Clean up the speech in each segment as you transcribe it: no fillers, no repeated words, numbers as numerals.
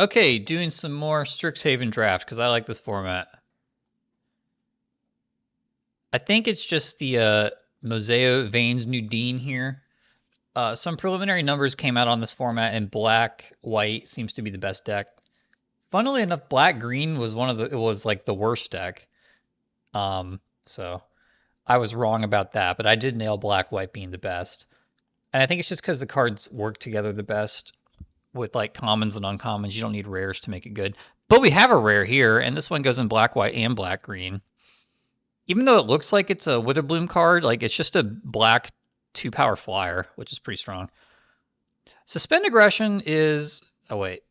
Okay, doing some more Strixhaven Draft because I like this format. I think it's just the Moseo Vane's new Dean here. Some preliminary numbers came out on this format, and black-white seems to be the best deck. Funnily enough, black-green was it was like the worst deck. So I was wrong about that, but I did nail black-white being the best. And I think it's just because the cards work together the best with like commons and uncommons. You don't need rares to make it good. But we have a rare here, and this one goes in black-white and black-green. Even though it looks like it's a Witherbloom card, like it's just a black 2-power flyer, which is pretty strong. Suspend Aggression is... Oh, wait.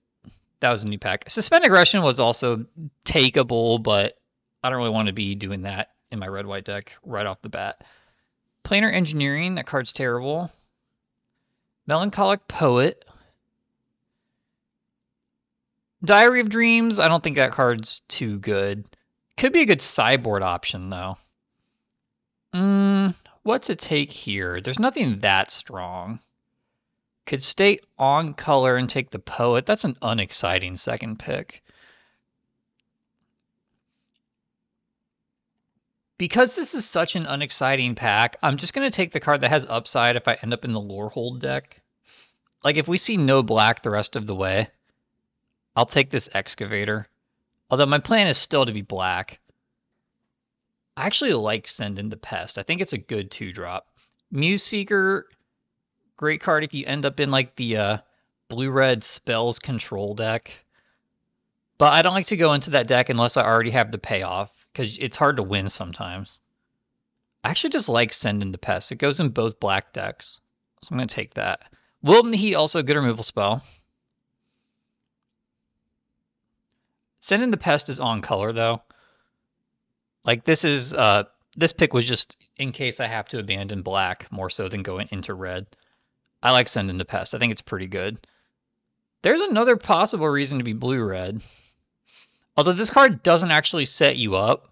That was a new pack. Suspend Aggression was also takeable, but I don't really want to be doing that in my red-white deck right off the bat. Planar Engineering, that card's terrible. Melancholic Poet. Diary of Dreams, I don't think that card's too good. Could be a good sideboard option, though. What to take here? There's nothing that strong. Could stay on color and take the Poet. That's an unexciting second pick. Because this is such an unexciting pack, I'm just going to take the card that has upside if I end up in the Lorehold deck. Like, if we see no black the rest of the way, I'll take this Excavator. Although my plan is still to be black. I actually like Send in the Pest. I think it's a good 2-drop. Muse Seeker, great card if you end up in like the blue-red spells control deck. But I don't like to go into that deck unless I already have the payoff, because it's hard to win sometimes. I actually just like Send in the Pest. It goes in both black decks, so I'm going to take that. Wilton Heat, also a good removal spell. Send in the Pest is on color, though. Like, this pick was just in case I have to abandon black more so than going into red. I like Send in the Pest. I think it's pretty good. There's another possible reason to be blue-red. Although this card doesn't actually set you up.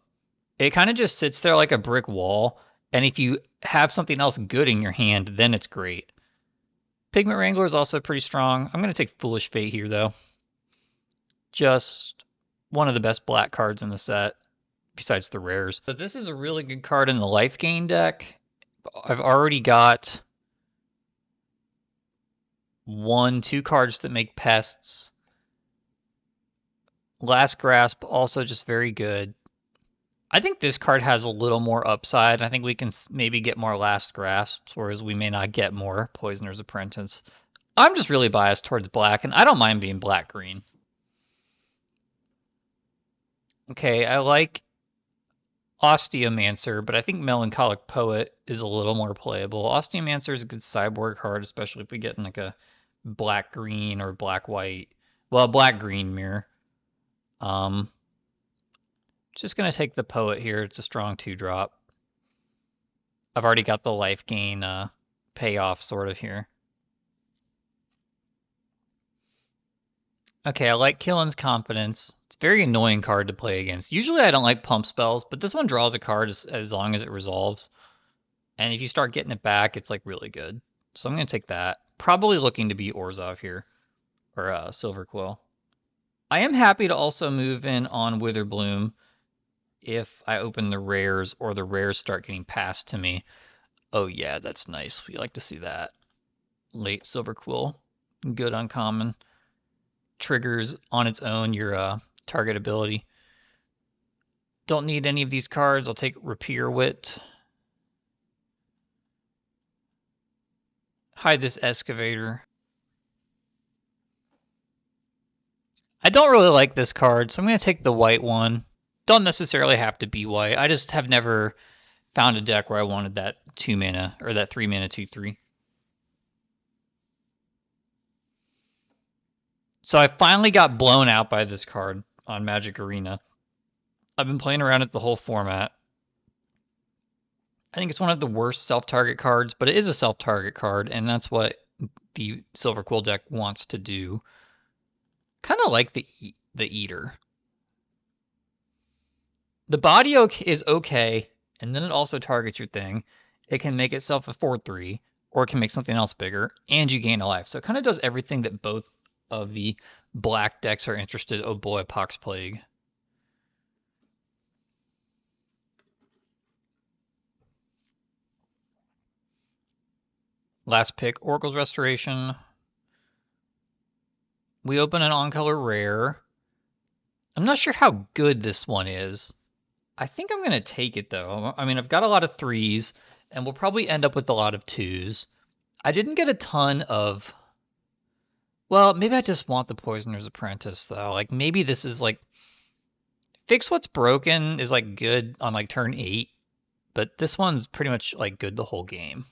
It kind of just sits there like a brick wall. And if you have something else good in your hand, then it's great. Pigment Wrangler is also pretty strong. I'm going to take Foolish Fate here, though. Just one of the best black cards in the set, besides the rares. But this is a really good card in the life gain deck. I've already got 2 cards that make pests. Last Grasp, also just very good. I think this card has a little more upside. I think we can maybe get more Last Grasps, whereas we may not get more Poisoner's Apprentice. I'm just really biased towards black, and I don't mind being black-green. Okay, I like Osteomancer, but I think Melancholic Poet is a little more playable. Osteomancer is a good sideboard card, especially if we get in like a black-green or black-white. Well, black-green mirror. Just going to take the Poet here. It's a strong 2-drop. I've already got the life gain payoff sort of here. Okay, I like Killen's Confidence. It's a very annoying card to play against. Usually I don't like pump spells, but this one draws a card as long as it resolves. And if you start getting it back, it's like really good. So I'm going to take that. Probably looking to be Orzhov here, or Silver Quill. I am happy to also move in on Witherbloom if I open the rares or the rares start getting passed to me. Oh yeah, that's nice. We like to see that. Late Silver Quill. Good uncommon. Triggers on its own your target ability. Don't need any of these cards. I'll take Rapier Wit. Hide this Excavator. I don't really like this card, so I'm going to take the white one. Don't necessarily have to be white. I just have never found a deck where I wanted that 2-mana or that 3-mana 2/3. So I finally got blown out by this card on Magic Arena. I've been playing around it the whole format. I think it's one of the worst self-target cards, but it is a self-target card, and that's what the Silver Quill deck wants to do. Kind of like the Eater. The body is okay, and then it also targets your thing. It can make itself a 4/3, or it can make something else bigger, and you gain a life. So it kind of does everything that both of the black decks are interested. Oh boy, Pox Plague. Last pick, Oracle's Restoration. We open an on-color rare. I'm not sure how good this one is. I think I'm going to take it, though. I mean, I've got a lot of 3s, and we'll probably end up with a lot of 2s. I didn't get a ton of... Well, maybe I just want the Poisoner's Apprentice, though. Like, maybe this is, like... Fix What's Broken is, like, good on, like, turn 8, but this one's pretty much, like, good the whole game.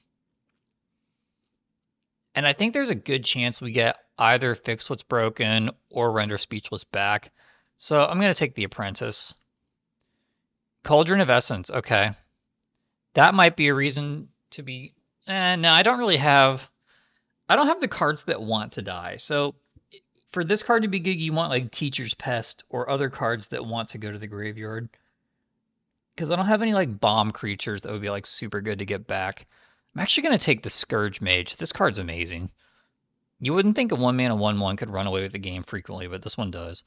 And I think there's a good chance we get either Fix What's Broken or Render Speechless back. So I'm going to take the Apprentice. Cauldron of Essence, okay. That might be a reason to be... no, I don't really have... I don't have the cards that want to die. So for this card to be good, you want like Teacher's Pest or other cards that want to go to the graveyard. Because I don't have any like bomb creatures that would be like super good to get back. I'm actually going to take the Scourge Mage. This card's amazing. You wouldn't think a 1-mana 1/1 could run away with the game frequently, but this one does.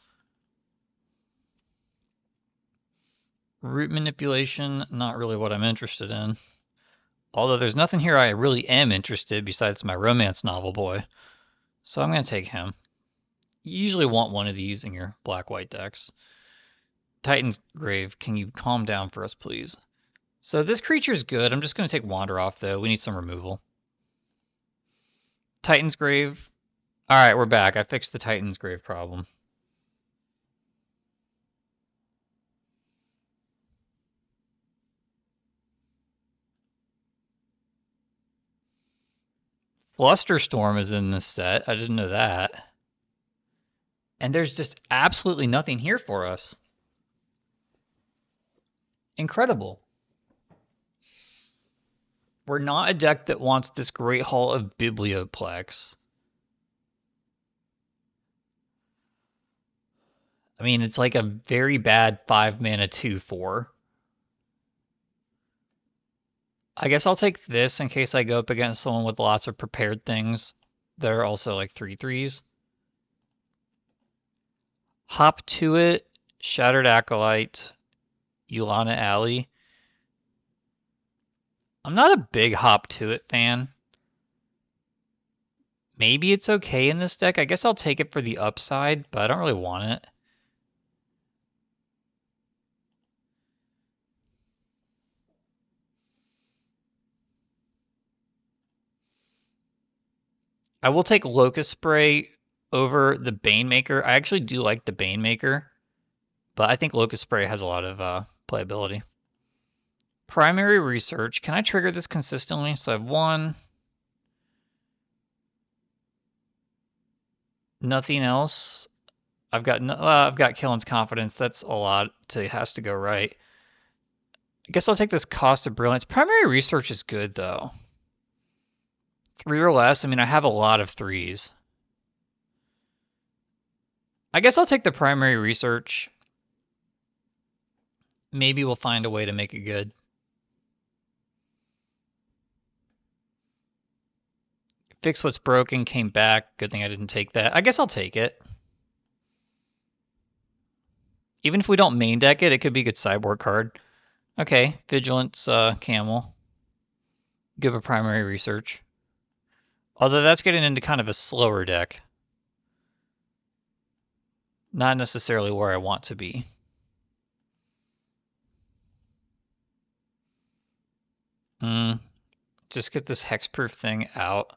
Root Manipulation, not really what I'm interested in. Although there's nothing here I really am interested besides my romance novel boy. So I'm going to take him. You usually want one of these in your black-white decks. Titan's Grave, can you calm down for us, please? So this creature's good. I'm just going to take Wander off, though. We need some removal. Titan's Grave. Alright, we're back. I fixed the Titan's Grave problem. Flusterstorm is in this set. I didn't know that. And there's just absolutely nothing here for us. Incredible. We're not a deck that wants this Great Hall of Biblioplex. I mean, it's like a very bad 5-mana 2/4. I guess I'll take this in case I go up against someone with lots of prepared things that are also like 3/3s. Hop to it, Shattered Acolyte, Yulana Alley. I'm not a big Hop to it fan. Maybe it's okay in this deck. I guess I'll take it for the upside, but I don't really want it. I will take Locust Spray over the Banemaker. I actually do like the Banemaker, but I think Locust Spray has a lot of playability. Primary Research. Can I trigger this consistently? So I have 1. Nothing else. I've got Killen's Confidence. That's a lot. Has to go right. I guess I'll take this Cost of Brilliance. Primary Research is good though. 3 or less. I mean, I have a lot of 3s. I guess I'll take the Primary Research. Maybe we'll find a way to make it good. Fix What's Broken came back. Good thing I didn't take that. I guess I'll take it. Even if we don't main deck it, it could be a good sideboard card. Okay, Vigilance Camel. Give a Primary Research. Although that's getting into kind of a slower deck. Not necessarily where I want to be. Just get this hexproof thing out.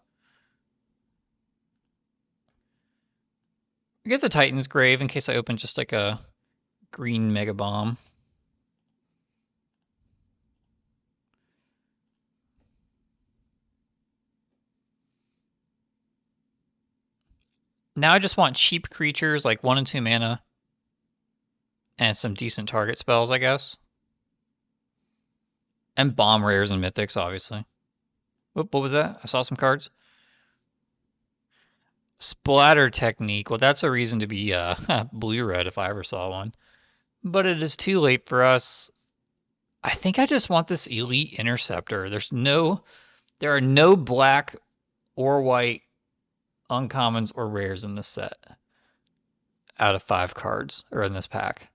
Get the Titan's Grave in case I open just like a green Mega Bomb. Now I just want cheap creatures like 1 and 2 mana. And some decent target spells, I guess. And bomb rares and mythics, obviously. Whoop, what was that? I saw some cards. Splatter Technique. Well, that's a reason to be blue-red if I ever saw one. But it is too late for us. I think I just want this Elite Interceptor. There are no black or white uncommons or rares in this set out of 5 cards, or in this pack.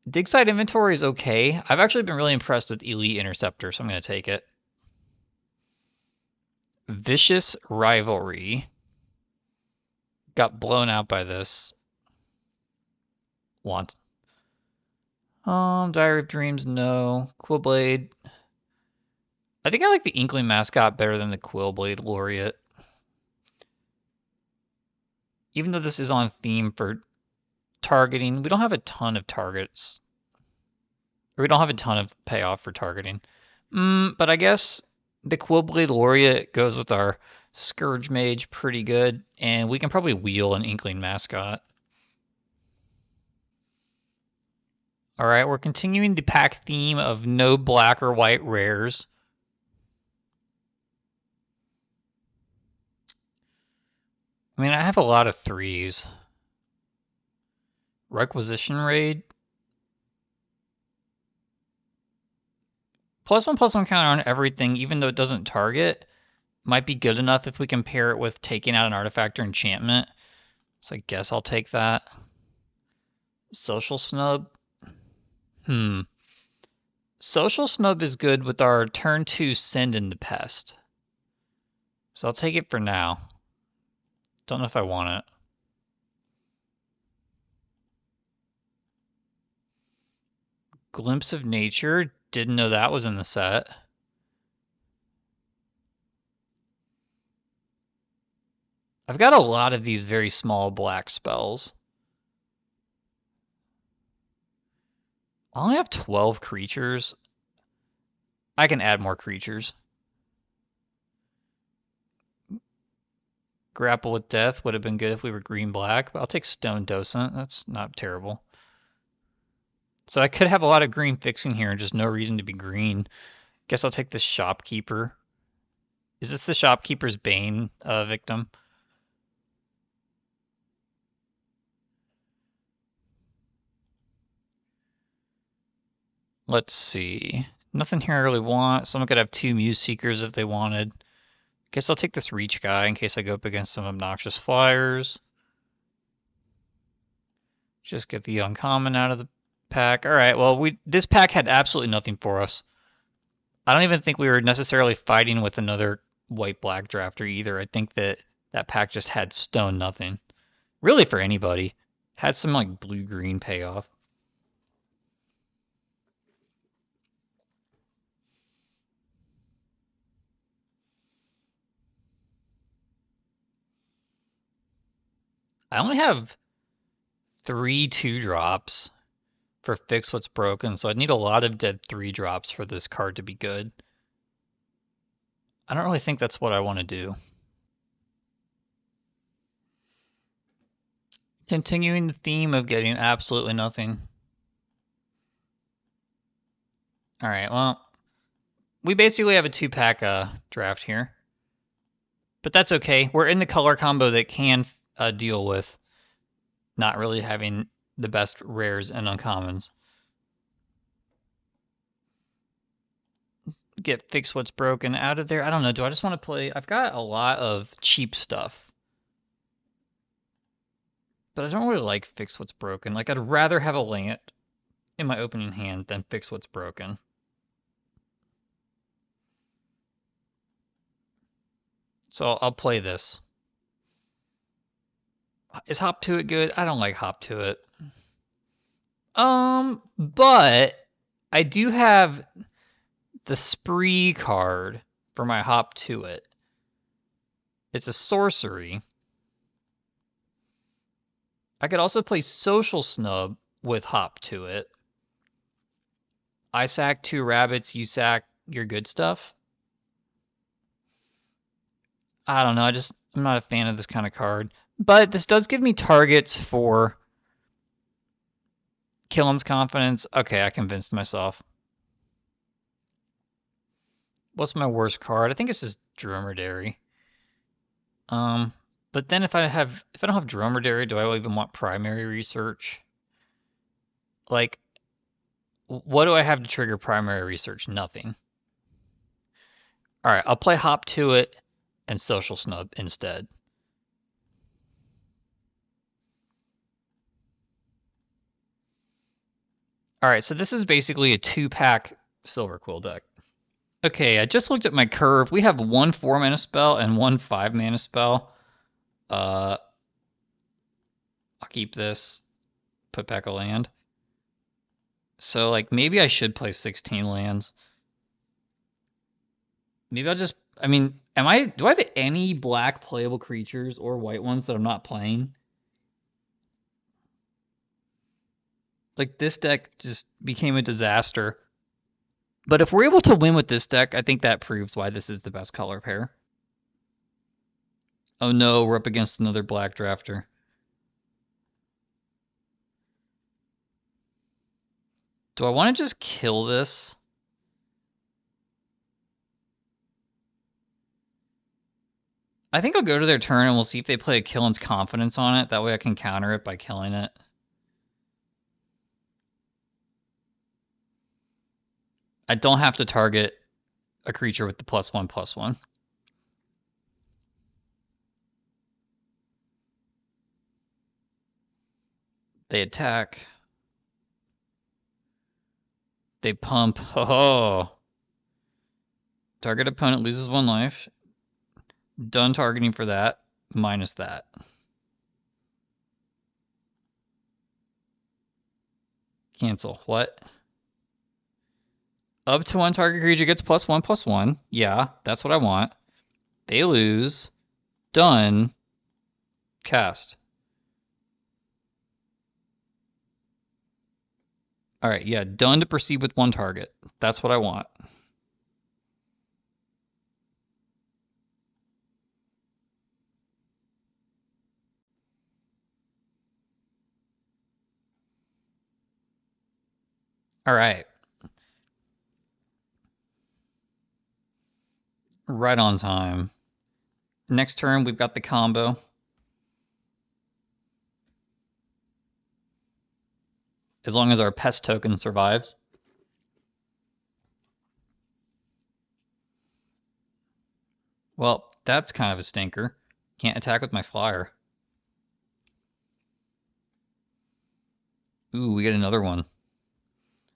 Dig site inventory is okay. I've actually been really impressed with Elite Interceptor, so I'm going to take it. Vicious Rivalry. Got blown out by this. Want. Diary of Dreams, no. Quillblade. I think I like the Inkling mascot better than the Quillblade Laureate. Even though this is on theme for targeting, we don't have a ton of targets. Or we don't have a ton of payoff for targeting. But I guess the Quillblade Laureate goes with our Scourge Mage pretty good, and we can probably wheel an Inkling mascot. Alright, we're continuing the pack theme of no black or white rares. I mean, I have a lot of 3s. Requisition Raid. +1/+1 counter on everything, even though it doesn't target, might be good enough if we can pair it with taking out an artifact or enchantment. So I guess I'll take that. Social Snub. Social Snub is good with our turn 2 Send in the Pest. So I'll take it for now. Don't know if I want it. Glimpse of Nature. Didn't know that was in the set. I've got a lot of these very small black spells. I only have 12 creatures. I can add more creatures. Grapple with Death would have been good if we were green-black, but I'll take Stone Docent. That's not terrible. So I could have a lot of green fixing here and just no reason to be green. Guess I'll take the Shopkeeper. Is this the Shopkeeper's Bane victim? Let's see. Nothing here I really want. Someone could have 2 Muse Seekers if they wanted. Guess I'll take this Reach guy in case I go up against some obnoxious flyers. Just get the uncommon out of the pack. Alright, well, this pack had absolutely nothing for us. I don't even think we were necessarily fighting with another white-black drafter either. I think that pack just had stone nothing. Really for anybody. Had some like blue-green payoff. I only have 3 2-drops for Fix What's Broken, so I'd need a lot of dead 3-drops for this card to be good. I don't really think that's what I want to do. Continuing the theme of getting absolutely nothing. Alright, well, we basically have a 2-pack draft here. But that's okay. We're in the color combo that can deal with not really having the best rares and uncommons. Get Fix What's Broken out of there. I don't know. Do I just want to play? I've got a lot of cheap stuff. But I don't really like Fix What's Broken. Like, I'd rather have a land in my opening hand than Fix What's Broken. So I'll play this. Is Hop to It good? I don't like Hop to It. But I do have the Spree card for my Hop to It. It's a sorcery. I could also play Social Snub with Hop to It. I sack 2 rabbits, you sack your good stuff. I don't know, I'm not a fan of this kind of card. But this does give me targets for Killen's Confidence. Okay, I convinced myself. What's my worst card? I think this is Dromedary. But then if I don't have Dromedary, do I even want primary research? Like, what do I have to trigger primary research? Nothing. Alright, I'll play Hop to It and Social Snub instead. Alright, so this is basically a 2-pack Silver Quill deck. Okay, I just looked at my curve. We have one 4-mana spell and one 5-mana spell. I'll keep this, put back a land. So, like, maybe I should play 16 lands. Maybe I'll just, I mean, do I have any black playable creatures or white ones that I'm not playing? Like, this deck just became a disaster. But if we're able to win with this deck, I think that proves why this is the best color pair. Oh no, we're up against another black drafter. Do I want to just kill this? I think I'll go to their turn and we'll see if they play a Killen's Confidence on it. That way I can counter it by killing it. I don't have to target a creature with the +1/+1. They attack. They pump. Oh. Target opponent loses 1 life. Done targeting for that. Minus that. Cancel. What? Up to 1 target creature gets +1/+1. Yeah, that's what I want. They lose. Done. Cast. Alright, yeah, done to proceed with 1 target. That's what I want. Alright. Right on time. Next turn, we've got the combo. As long as our pest token survives. Well, that's kind of a stinker. Can't attack with my flyer. Ooh, we get another one.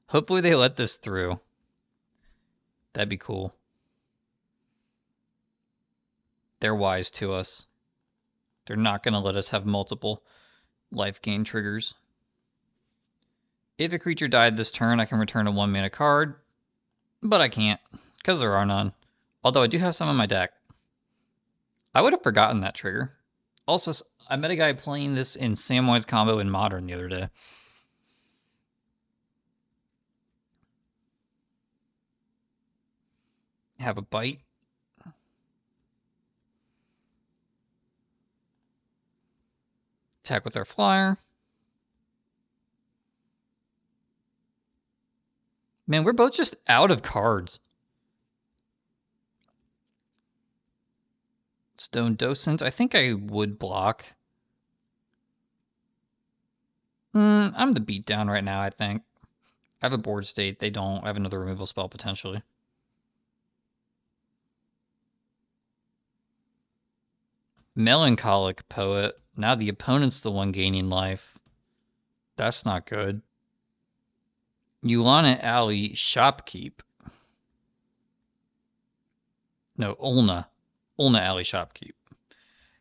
Hopefully they let this through. That'd be cool. They're wise to us. They're not going to let us have multiple life gain triggers. If a creature died this turn, I can return a 1-mana card, but I can't, because there are none. Although I do have some in my deck. I would have forgotten that trigger. Also, I met a guy playing this in Samwise combo in Modern the other day. Have a bite. Attack with our flyer. Man, we're both just out of cards. Stone Docent. I think I would block. I'm the beatdown right now, I think. I have a board state. They don't. I have another removal spell, potentially. Melancholic Poet. Now the opponent's the one gaining life. That's not good. Ulana Alley Shopkeep. No, Ulna. Ulna Alley Shopkeep.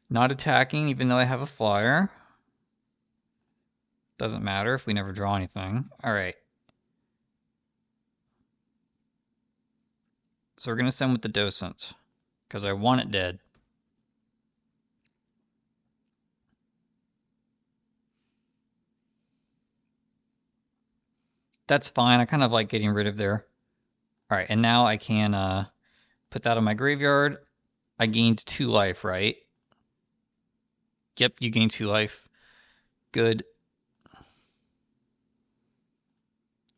Not attacking, even though I have a flyer. Doesn't matter if we never draw anything. Alright. So we're going to send with the Docent, because I want it dead. That's fine. I kind of like getting rid of there. Alright, and now I can put that on my graveyard. I gained 2 life, right? Yep, you gained 2 life. Good.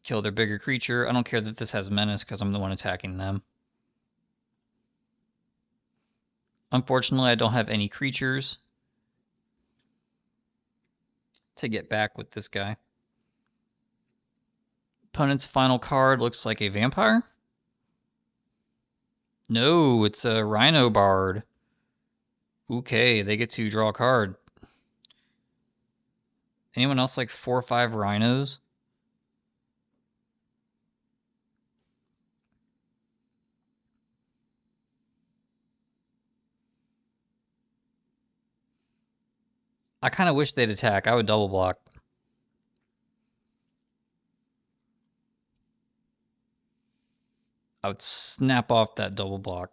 Kill their bigger creature. I don't care that this has menace because I'm the one attacking them. Unfortunately, I don't have any creatures to get back with this guy. Opponent's final card looks like a vampire. No, it's a Rhino Bard. Okay, they get to draw a card. Anyone else like 4 or 5 rhinos? I kind of wish they'd attack. I would double block. I would snap off that double block.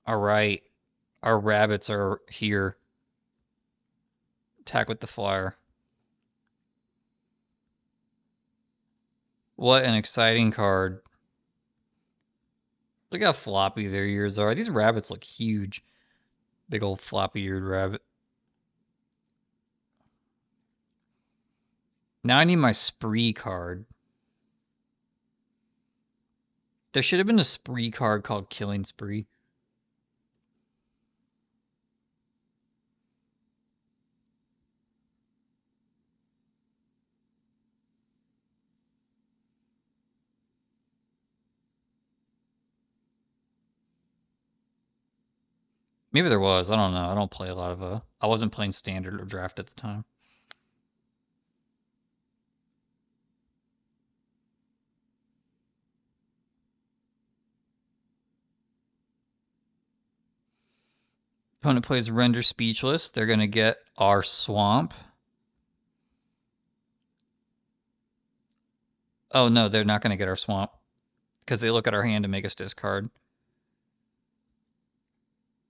All right. Our rabbits are here. Attack with the flyer. What an exciting card. Look how floppy their ears are. These rabbits look huge. Big old floppy-eared rabbit. Now I need my spree card. There should have been a spree card called Killing Spree. Maybe there was. I don't know. I don't play a lot of I wasn't playing standard or draft at the time. Opponent plays Render Speechless. They're going to get our Swamp. Oh, no, they're not going to get our Swamp because they look at our hand to make us discard.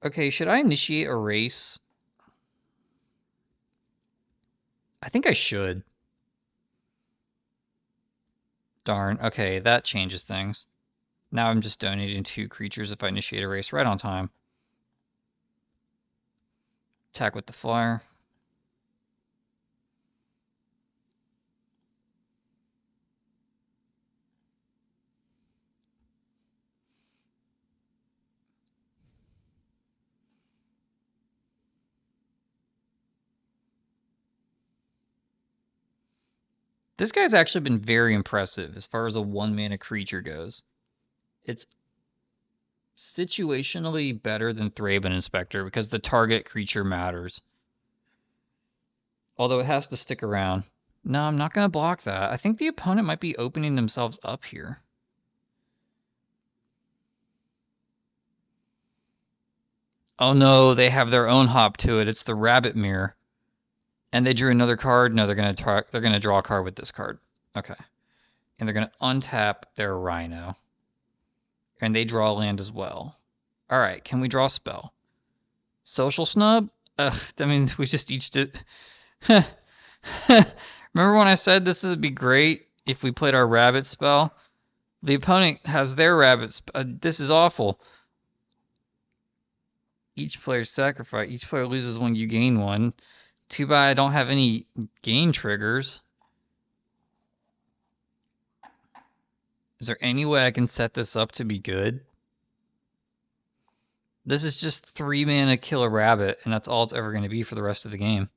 Okay, should I initiate a race? I think I should. Darn. Okay, that changes things. Now I'm just donating 2 creatures if I initiate a race right on time. Attack with the flyer. This guy's actually been very impressive as far as a 1-mana creature goes. It's situationally better than Thraben Inspector because the target creature matters. Although it has to stick around. No, I'm not going to block that. I think the opponent might be opening themselves up here. Oh no, they have their own hop to it. It's the Rabbit Mirror. And they drew another card. No, they're going to draw a card with this card. Okay. And they're going to untap their Rhino. And they draw land as well. All right, can we draw a spell? Social Snub? I mean, we just each did. Remember when I said this would be great if we played our rabbit spell? The opponent has their rabbit this is awful. Each player sacrifice. Each player loses 1, you gain 1. Too bad I don't have any gain triggers. Is there any way I can set this up to be good? This is just 3 mana kill a rabbit, and that's all it's ever going to be for the rest of the game.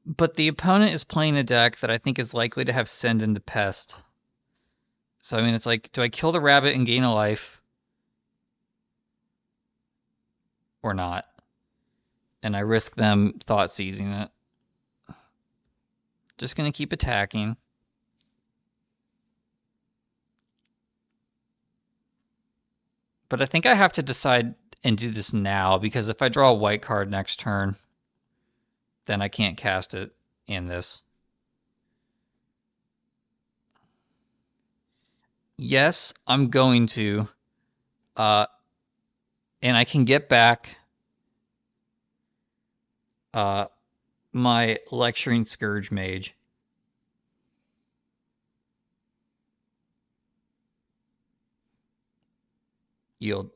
But the opponent is playing a deck that I think is likely to have Send into Pest. So, I mean, it's like, do I kill the rabbit and gain a life? Or not? And I risk them thought seizing it. Just going to keep attacking. But I think I have to decide and do this now, because if I draw a white card next turn, then I can't cast it in this. Yes, I'm going to. And I can get back my Lecturing Scourge Mage. Yield.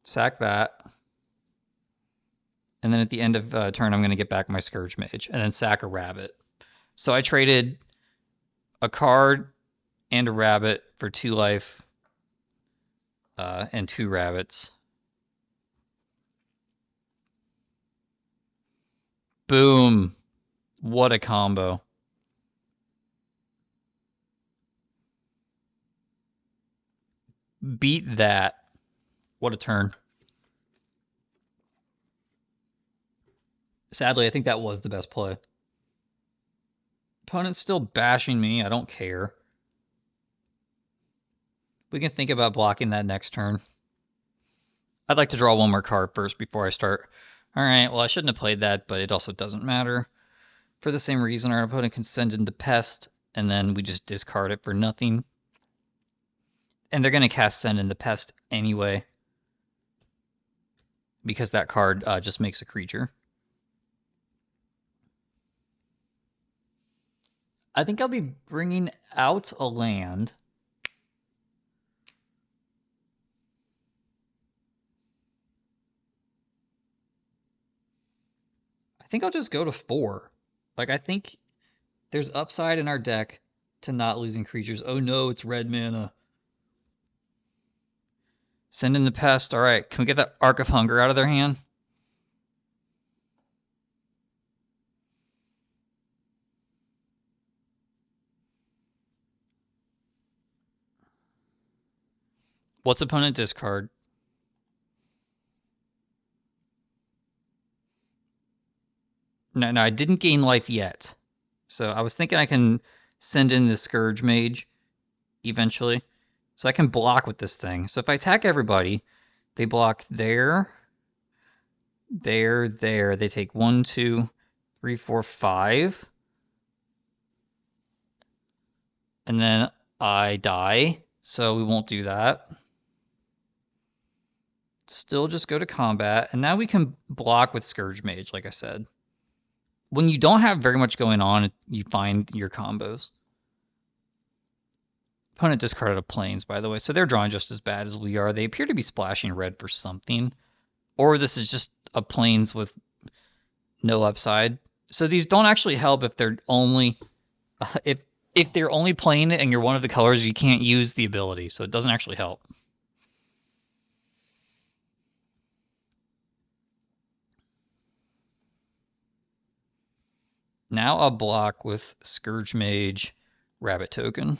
Sack that. And then at the end of turn, I'm going to get back my Scourge Mage. And then sack a rabbit. So I traded a card and a rabbit for 2 life and 2 rabbits. Boom. What a combo. Beat that. What a turn. Sadly, I think that was the best play. Opponent's still bashing me. I don't care. We can think about blocking that next turn. I'd like to draw one more card first before I start. Alright, well I shouldn't have played that, but it also doesn't matter. For the same reason, our opponent can send in the Pest, and then we just discard it for nothing. And they're going to cast Send in the Pest anyway, because that card just makes a creature. I think I'll be bringing out a land. I think I'll just go to 4. Like, I think there's upside in our deck to not losing creatures. Oh no, it's red mana. Send in the Pest. Alright, can we get that Arc of Hunger out of their hand? What's opponent discard? No, I didn't gain life yet. So I was thinking I can send in the Scourge Mage eventually. So I can block with this thing. So if I attack everybody, they block there, there, there. They take 1, 2, 3, 4, 5. And then I die, so we won't do that. Still just go to combat. And now we can block with Scourge Mage, like I said. When you don't have very much going on, you find your combos. Opponent discarded a Plains, by the way, so they're drawing just as bad as we are. They appear to be splashing red for something. Or this is just a Plains with no upside. So these don't actually help if they're only... if they're only playing it and you're one of the colors, you can't use the ability, so it doesn't actually help. Now I'll block with Scourge Mage, Rabbit Token.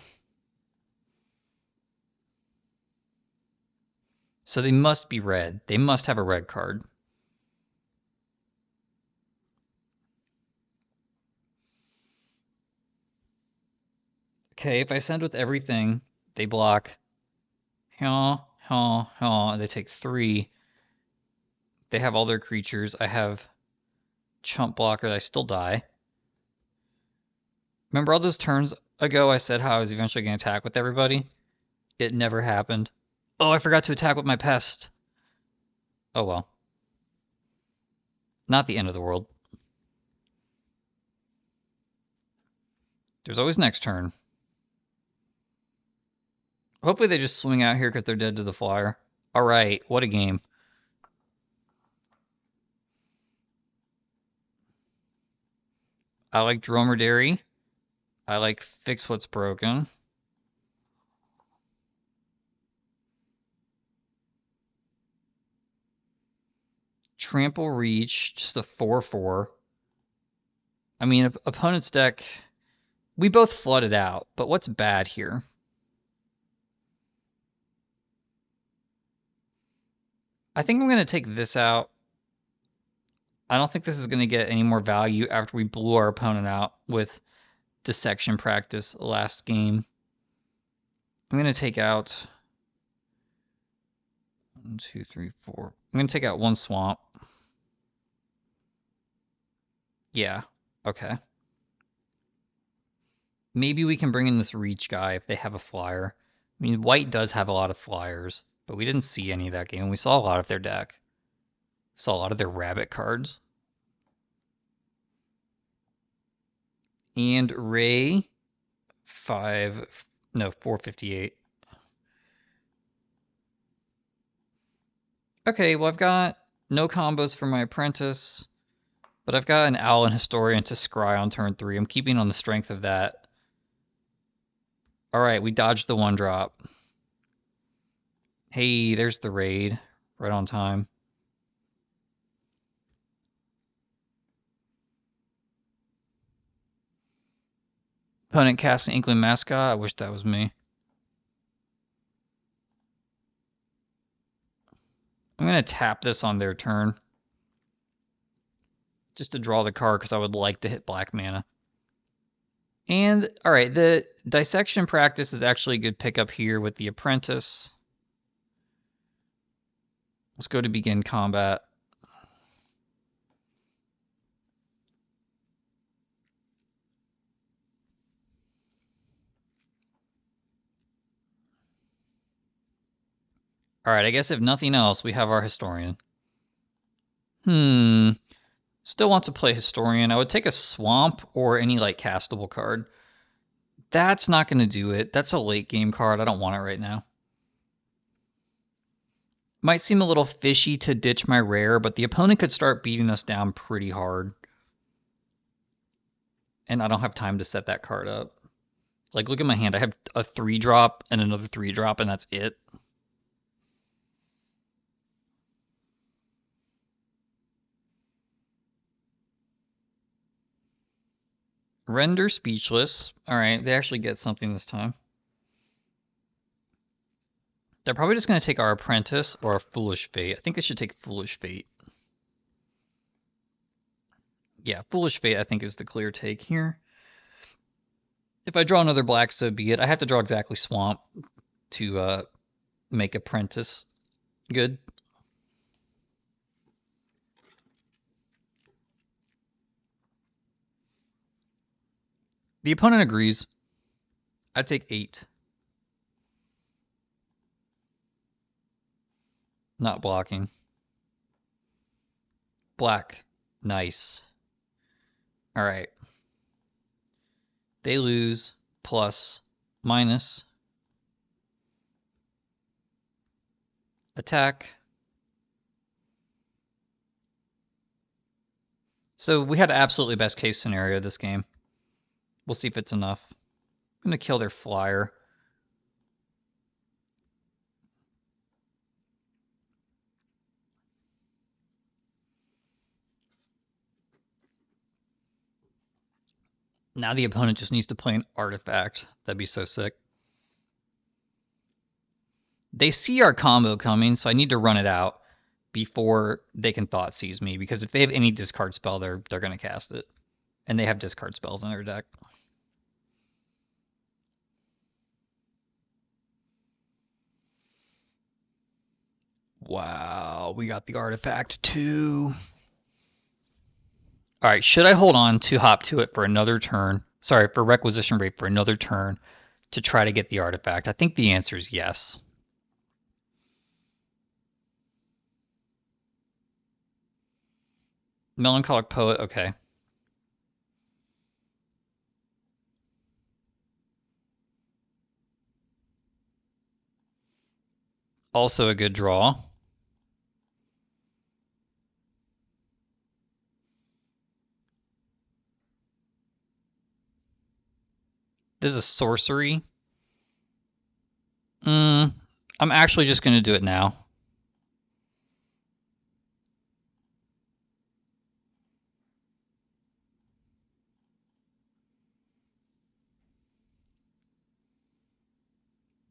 So they must be red. They must have a red card. Okay, if I send with everything, they block. They take 3. They have all their creatures. I have Chump Blocker. I still die. Remember all those turns ago I said how I was eventually going to attack with everybody? It never happened. Oh, I forgot to attack with my Pest. Oh well. Not the end of the world. There's always next turn. Hopefully they just swing out here because they're dead to the flyer. Alright, what a game. I like Dromedary. I like Fix What's Broken. Trample Reach, just a 4/4. I mean, opponent's deck, we both flooded out, but what's bad here? I think I'm going to take this out. I don't think this is going to get any more value after we blew our opponent out with Dissection Practice last game. I'm going to take out 1, 2, 3, 4. I'm going to take out 1 Swamp. Yeah, okay. Maybe we can bring in this Reach guy if they have a flyer. I mean, white does have a lot of flyers, but we didn't see any that game. We saw a lot of their deck. We saw a lot of their rabbit cards. And Ray, 458. Okay, well I've got no combos for my apprentice, but I've got an Owl and Historian to scry on turn 3. I'm keeping on the strength of that. Alright, we dodged the 1-drop. Hey, there's the raid. Right on time. Opponent casts an Inkling Mascot. I wish that was me. I'm going to tap this on their turn. Just to draw the card because I would like to hit black mana. And, all right, the dissection practice is actually a good pickup here with the apprentice. Let's go to begin combat. All right, I guess if nothing else, we have our historian. Still want to play historian. I would take a swamp or any like castable card. That's not going to do it. That's a late game card. I don't want it right now. Might seem a little fishy to ditch my rare, but the opponent could start beating us down pretty hard. And I don't have time to set that card up. Like, look at my hand. I have a 3-drop and another 3-drop, and that's it. Render speechless. All right, they actually get something this time. They're probably just going to take our apprentice or a foolish fate. I think they should take foolish fate. Yeah, foolish fate I think is the clear take here. If I draw another black, so be it. I have to draw exactly swamp to make apprentice good. The opponent agrees. I take 8. Not blocking. Black. Nice. All right. They lose plus minus attack. So we had absolutely best case scenario this game. We'll see if it's enough. I'm going to kill their flyer. Now the opponent just needs to play an artifact. That'd be so sick. They see our combo coming, so I need to run it out before they can Thoughtseize me, because if they have any discard spell, they're going to cast it. And they have discard spells in their deck. Wow, we got the artifact too. All right, should I hold on to hop to it for another turn? Sorry, for requisition rate for another turn to try to get the artifact? I think the answer is yes. Melancholic Poet, okay. Also a good draw. This is a sorcery. I'm actually just going to do it now.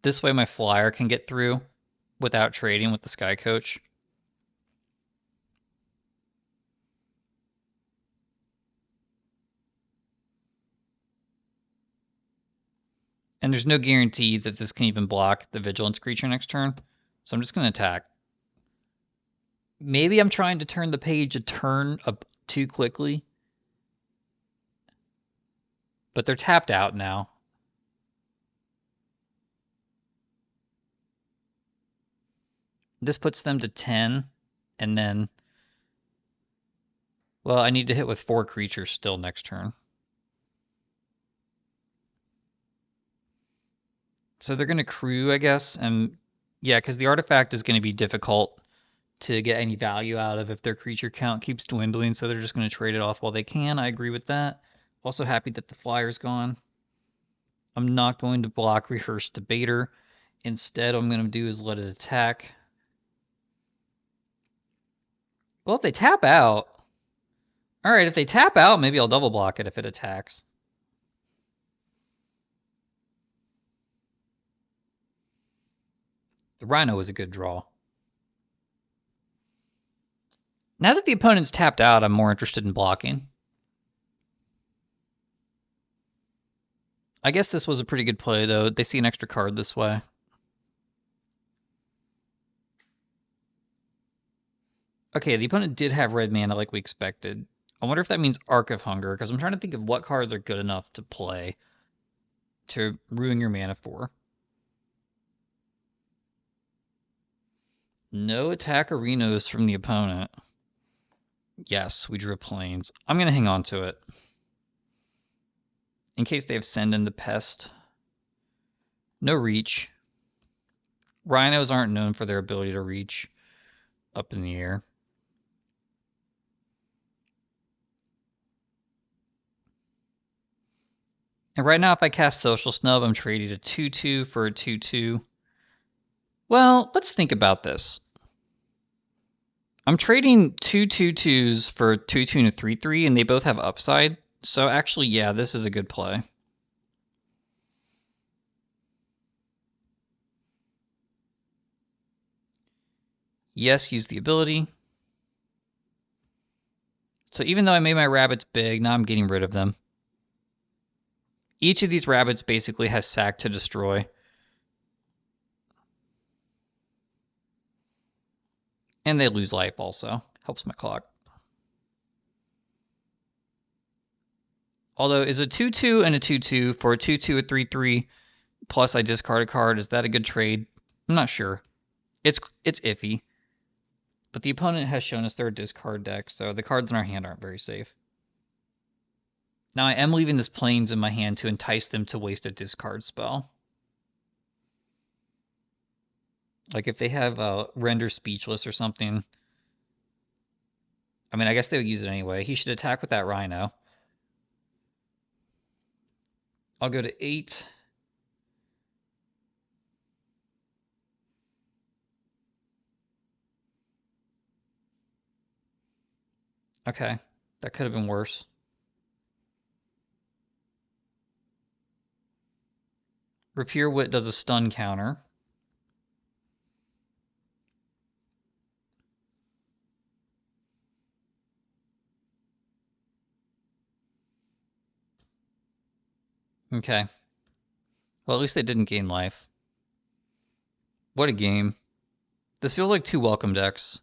This way my flyer can get through without trading with the Sky Coach. And there's no guarantee that this can even block the Vigilance creature next turn. So I'm just going to attack. Maybe I'm trying to turn the page a turn up too quickly. But they're tapped out now. This puts them to 10. And then, well, I need to hit with 4 creatures still next turn. So they're going to crew, I guess. And yeah, because the artifact is going to be difficult to get any value out of if their creature count keeps dwindling. So they're just going to trade it off while they can. I agree with that. Also happy that the flyer's gone. I'm not going to block Rehearsed Debater. Instead, what I'm going to do is let it attack. Well, if they tap out... Alright, if they tap out, maybe I'll double block it if it attacks. The Rhino is a good draw. Now that the opponent's tapped out, I'm more interested in blocking. I guess this was a pretty good play, though. They see an extra card this way. Okay, the opponent did have red mana like we expected. I wonder if that means Arc of Hunger, because I'm trying to think of what cards are good enough to play to ruin your mana for. No attack arenas from the opponent. Yes, we drew Plains. I'm going to hang on to it. In case they have Send in the Pest. No reach. Rhinos aren't known for their ability to reach up in the air. And right now, if I cast Social Snub, I'm trading a 2/2 for a 2/2. Well, let's think about this. I'm trading two 2/2s for a 2/2 and a 3/3, and they both have upside. So actually, yeah, this is a good play. Yes, use the ability. So even though I made my rabbits big, now I'm getting rid of them. Each of these rabbits basically has sack to destroy. And they lose life also. Helps my clock. Although, is a 2/2 and a 2/2 for a 2/2, a 3/3, plus I discard a card, is that a good trade? I'm not sure. It's iffy. But the opponent has shown us they're a discard deck, so the cards in our hand aren't very safe. Now I am leaving this Plains in my hand to entice them to waste a discard spell. Like if they have Render Speechless or something. I mean, I guess they would use it anyway. He should attack with that Rhino. I'll go to 8. Okay, that could have been worse. Rapier Wit does a stun counter. Okay. Well, at least they didn't gain life. What a game. This feels like 2 welcome decks.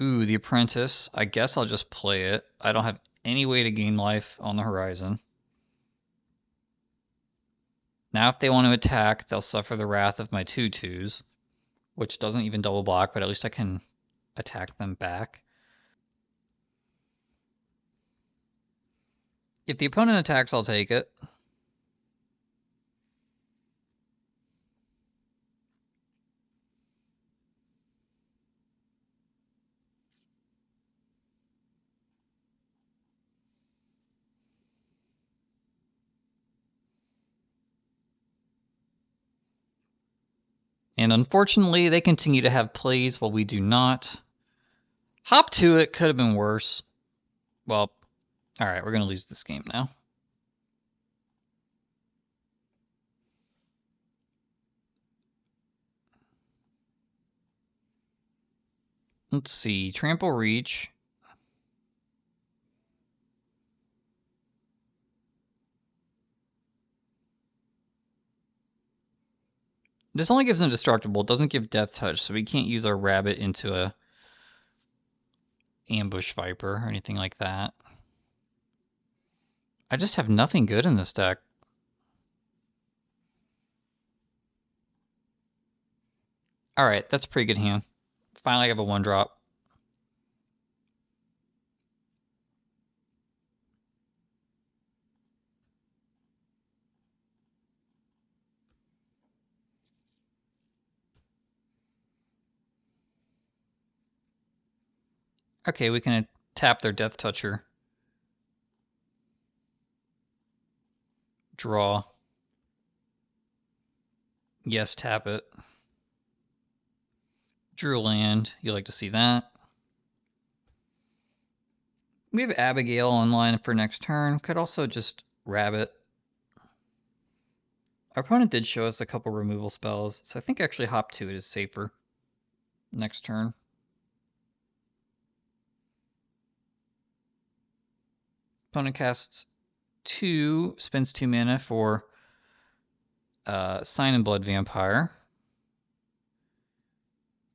Ooh, the Apprentice. I guess I'll just play it. I don't have any way to gain life on the horizon. Now if they want to attack, they'll suffer the wrath of my 2/2s, which doesn't even double block, but at least I can attack them back. If the opponent attacks, I'll take it. And unfortunately, they continue to have plays while we do not. Hop to it could have been worse. Well, alright, we're going to lose this game now. Let's see, Trample Reach. This only gives Indestructible, it doesn't give Death Touch, so we can't use our Rabbit into a Ambush Viper or anything like that. I just have nothing good in this deck. Alright, that's a pretty good hand. Finally I have a 1-drop. Okay, we can tap their Death Toucher. Draw. Yes, tap it. Drew a land. You like to see that. We have Abigail online for next turn. Could also just Rabbit. Our opponent did show us a couple removal spells, so I think actually Hop to it is safer next turn. Opponent casts 2, spends 2 mana for Sign and Blood Vampire.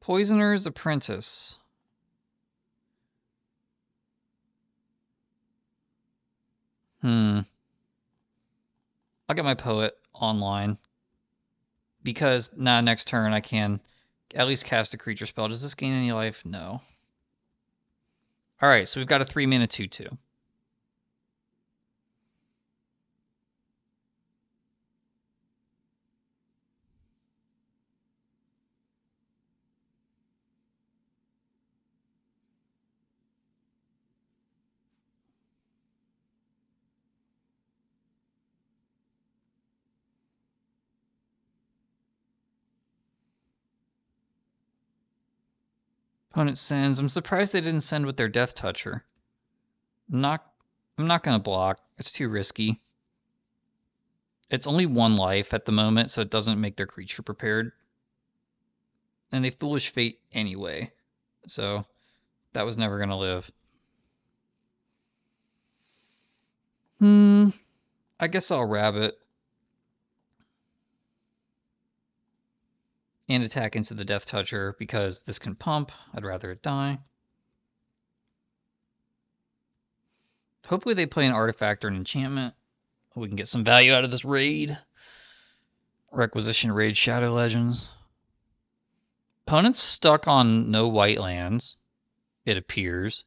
Poisoner's Apprentice. I'll get my Poet online. Because, next turn I can at least cast a creature spell. Does this gain any life? No. Alright, so we've got a 3-mana 2/2. Opponent sends. I'm surprised they didn't send with their Death Toucher. I'm not going to block. It's too risky. It's only 1 life at the moment, so it doesn't make their creature prepared. And they Foolish Fate anyway. So that was never going to live. I guess I'll Rabbit. And attack into the Death Toucher because this can pump. I'd rather it die. Hopefully they play an artifact or an enchantment. We can get some value out of this raid. Requisition Raid Shadow Legends. Opponent's stuck on no white lands, it appears.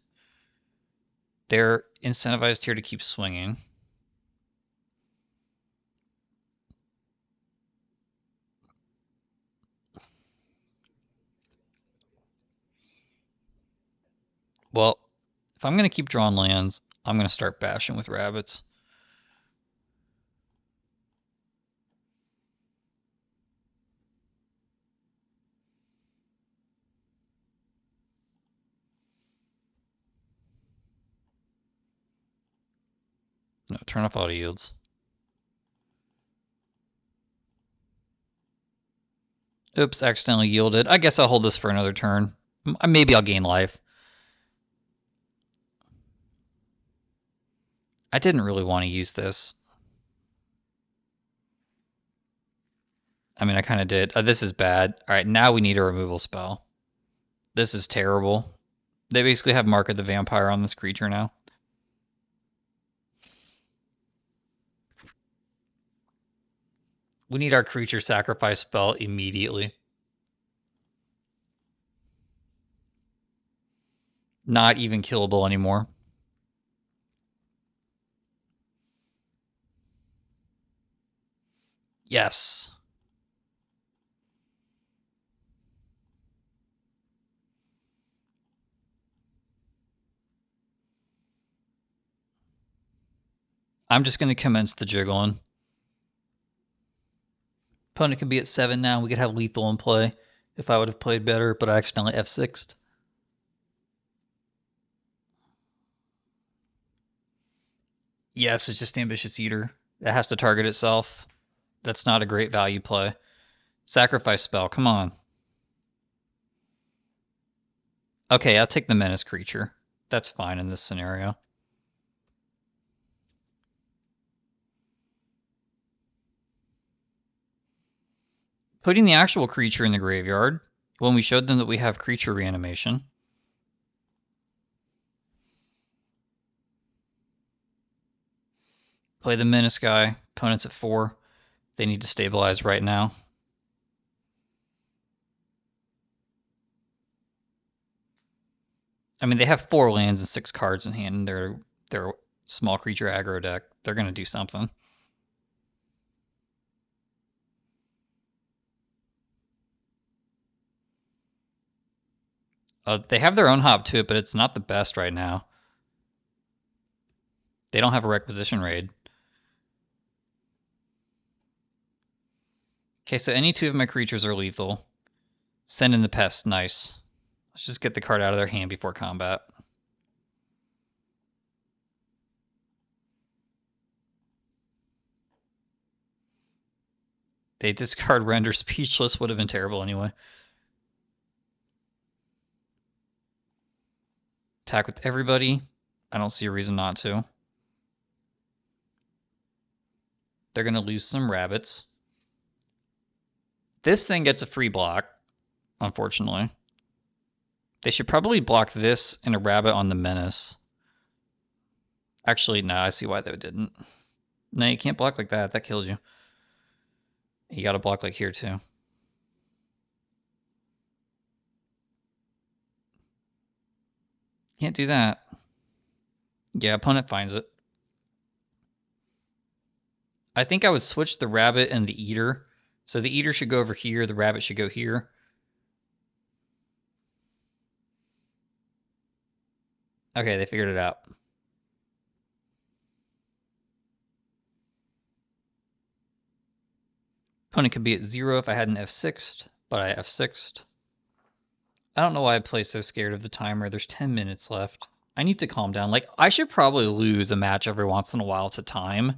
They're incentivized here to keep swinging. Well, if I'm going to keep drawing lands, I'm going to start bashing with rabbits. No, turn off auto yields. Oops, accidentally yielded. I guess I'll hold this for another turn. Maybe I'll gain life. I didn't really want to use this. I mean, I kind of did. This is bad. All right, now we need a removal spell. This is terrible. They basically have Mark of the Vampire on this creature now. We need our creature sacrifice spell immediately. Not even killable anymore. Yes. I'm just going to commence the jiggling. Opponent could be at 7 now. We could have lethal in play if I would have played better, but I accidentally F6'd. Yes, it's just Ambitious Eater. It has to target itself. That's not a great value play. Sacrifice spell, come on. Okay, I'll take the Menace creature. That's fine in this scenario. Putting the actual creature in the graveyard when we showed them that we have creature reanimation. Play the Menace guy. Opponent's at 4. They need to stabilize right now. I mean, they have 4 lands and 6 cards in hand. They're small creature aggro deck. They're going to do something. They have their own hop to it, but it's not the best right now. They don't have a Requisition Raid. Okay, so any 2 of my creatures are lethal. Send in the Pest. Nice. Let's just get the card out of their hand before combat. They discard Render Speechless. Would have been terrible anyway. Attack with everybody. I don't see a reason not to. They're going to lose some rabbits. This thing gets a free block, unfortunately. They should probably block this and a rabbit on the menace. Actually, no, I see why they didn't. No, you can't block like that. That kills you. You gotta block like here too. Can't do that. Yeah, opponent finds it. I think I would switch the rabbit and the eater. So the eater should go over here, the rabbit should go here. Okay, they figured it out. Opponent could be at 0 if I had an F6'd, but I F6'd. I don't know why I play so scared of the timer. There's 10 minutes left. I need to calm down. Like, I should probably lose a match every once in a while to time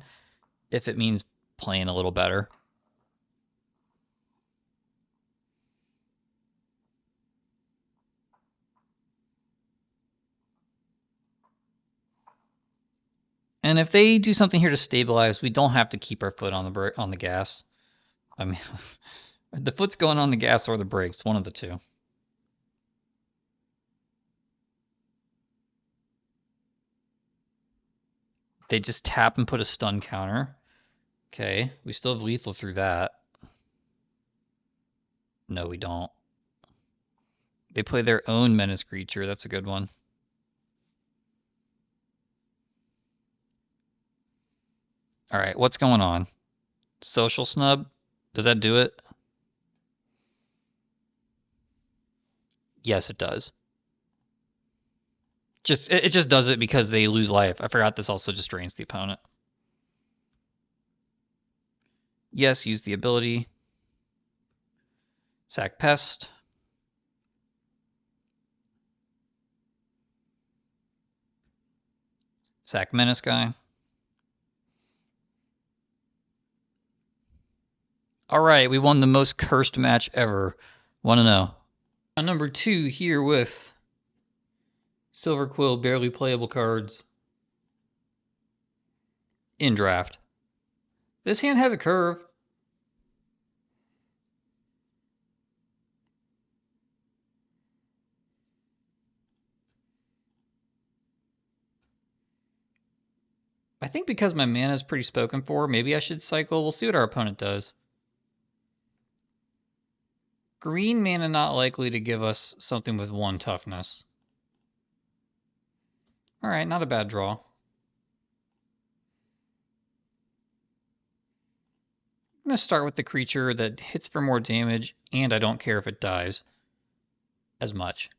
if it means playing a little better. And if they do something here to stabilize, we don't have to keep our foot on the gas. I mean, the foot's going on the gas or the brakes, one of the two. They just tap and put a stun counter. Okay, we still have lethal through that. No, we don't. They play their own menace creature. That's a good one. All right, what's going on? Social snub? Does that do it? Yes, it does. It just does it because they lose life. I forgot this also just drains the opponent. Yes, use the ability. Sack pest. Sack menace guy. All right, we won the most cursed match ever. Want to know? Number 2 here with Silver Quill, barely playable cards in draft. This hand has a curve. I think because my mana is pretty spoken for, maybe I should cycle. We'll see what our opponent does. Green mana not likely to give us something with 1 toughness. Alright, not a bad draw. I'm going to start with the creature that hits for more damage, and I don't care if it dies as much.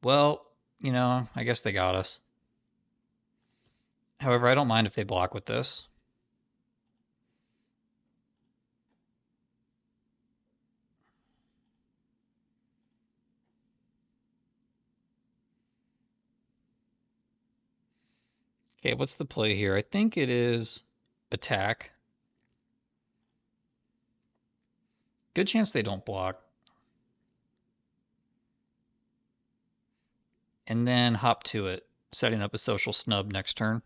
Well, you know, I guess they got us. However, I don't mind if they block with this. Okay, what's the play here? I think it is attack. Good chance they don't block. And then hop to it, setting up a social snub next turn.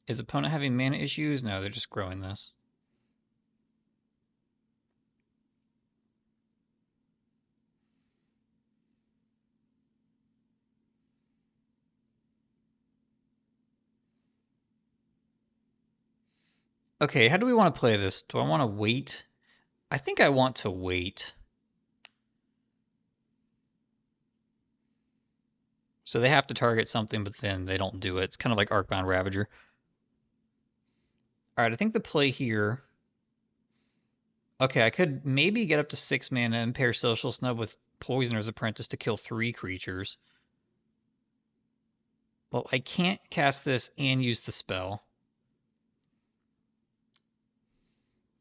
Is opponent having mana issues? No, they're just growing this. Okay, how do we want to play this? Do I want to wait? I think I want to wait. So they have to target something, but then they don't do it. It's kind of like Arcbound Ravager. All right, I think the play here... Okay, I could maybe get up to 6 mana and pair Social Snub with Poisoner's Apprentice to kill 3 creatures. Well, I can't cast this and use the spell.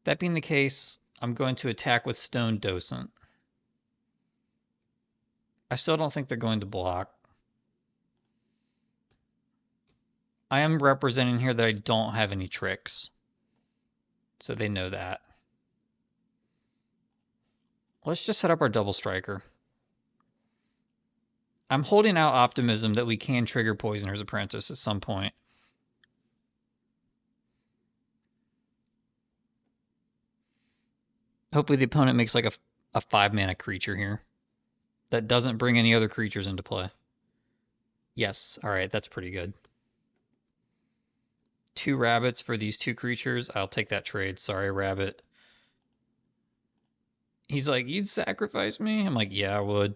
That being the case, I'm going to attack with Stone Docent. I still don't think they're going to block. I am representing here that I don't have any tricks. So they know that. Let's just set up our double striker. I'm holding out optimism that we can trigger Poisoner's Apprentice at some point. Hopefully the opponent makes like a 5-mana creature here that doesn't bring any other creatures into play. Yes, alright, that's pretty good. 2 rabbits for these 2 creatures. I'll take that trade. Sorry, rabbit. He's like, you'd sacrifice me? I'm like, yeah, I would.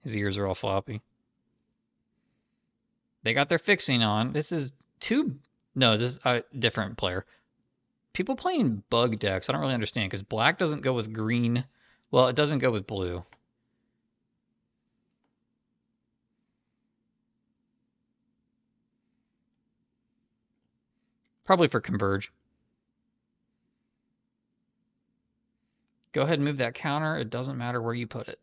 His ears are all floppy. They got their fixing on. This is no, this is a different player. People playing bug decks, I don't really understand, because black doesn't go with green. Well, it doesn't go with blue. Probably for Converge. Go ahead and move that counter. It doesn't matter where you put it.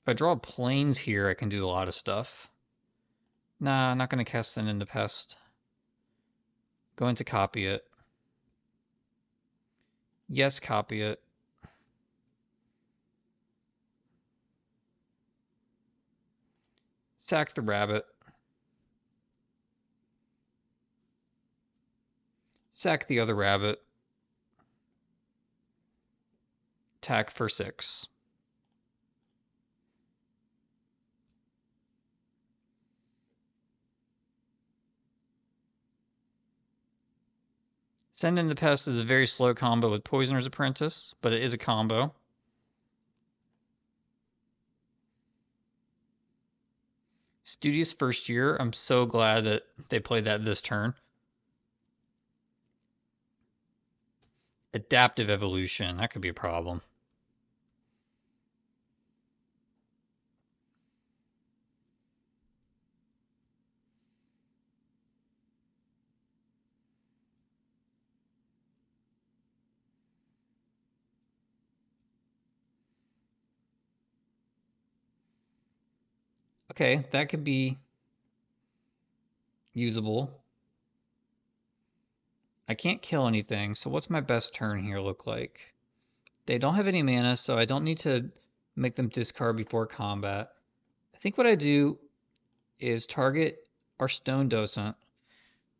If I draw planes here, I can do a lot of stuff. Nah, I'm not going to cast Send into Pest. Going to copy it. Yes, copy it. Sack the rabbit. Sack the other rabbit. Attack for 6. Send in the Pest is a very slow combo with Poisoner's Apprentice, but it is a combo. Studious First Year. I'm so glad that they played that this turn. Adaptive Evolution. That could be a problem. Okay, that could be usable. I can't kill anything, so what's my best turn here look like? They don't have any mana, so I don't need to make them discard before combat. I think what I do is target our Stone Docent,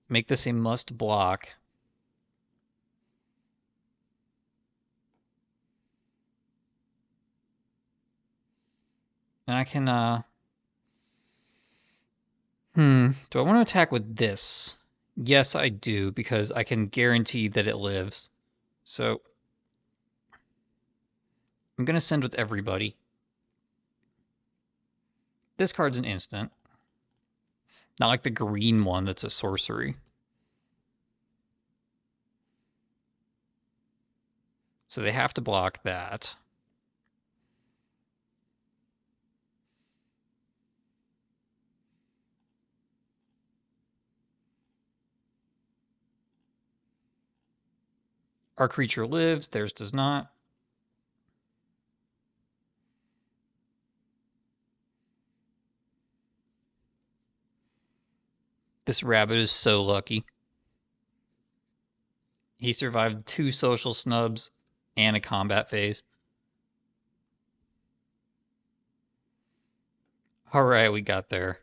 make this a must block. And I can, do I want to attack with this? Yes, I do, because I can guarantee that it lives. So I'm going to send with everybody. This card's an instant. Not like the green one that's a sorcery. So they have to block that. Our creature lives, theirs does not. This rabbit is so lucky. He survived 2 social snubs and a combat phase. Alright, we got there.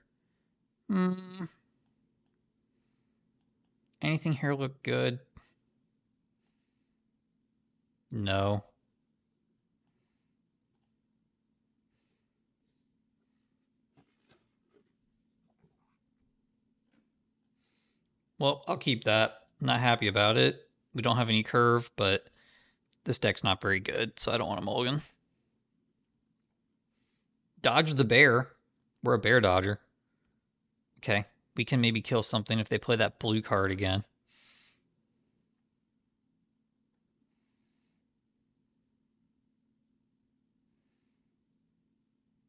Anything here look good? No. Well, I'll keep that. Not happy about it. We don't have any curve, but this deck's not very good, so I don't want to mulligan. Dodge the bear. We're a bear dodger. Okay, we can maybe kill something if they play that blue card again.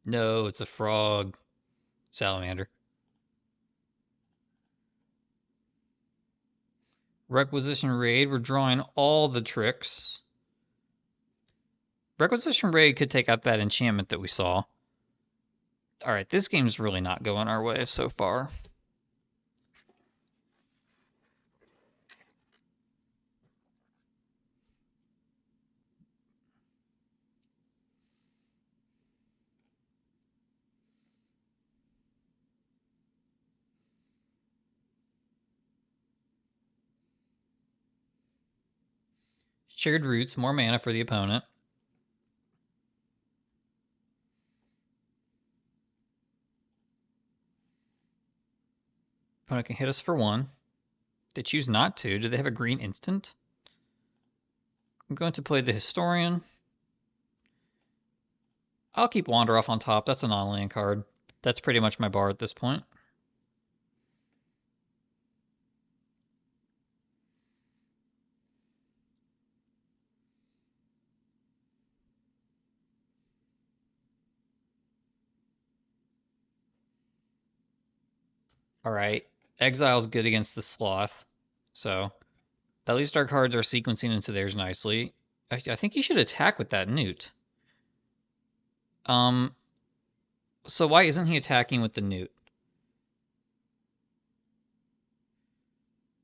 No, it's a frog. Salamander. Requisition Raid. We're drawing all the tricks. Requisition Raid could take out that enchantment that we saw. Alright, this game's really not going our way so far. Shared roots, more mana for the opponent. Opponent can hit us for 1. They choose not to. Do they have a green instant? I'm going to play the Historian. I'll keep Wander Off on top. That's a non-land card. That's pretty much my bar at this point. Alright, Exile's good against the Sloth, so at least our cards are sequencing into theirs nicely. I think he should attack with that Newt. So why isn't he attacking with the Newt?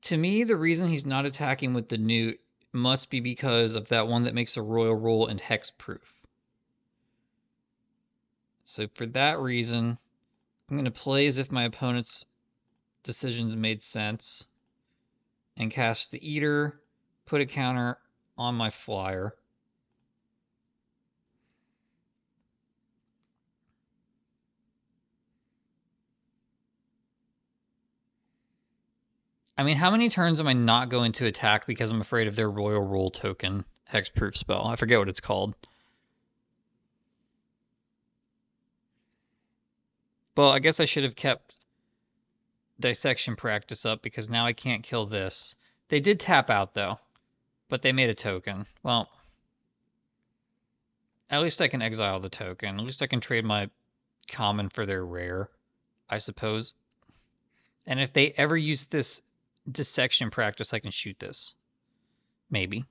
To me, the reason he's not attacking with the Newt must be because of that one that makes a Royal Rule and Hexproof. So for that reason, I'm going to play as if my opponent's decisions made sense and cast the Eater, put a counter on my flyer. I mean, how many turns am I not going to attack because I'm afraid of their Royal Rule token hexproof spell? I forget what it's called. Well, I guess I should have kept dissection practice up because now I can't kill this. They did tap out though, but they made a token. Well, at least I can exile the token. At least I can trade my common for their rare, I suppose. And if they ever use this dissection practice, I can shoot this. Maybe.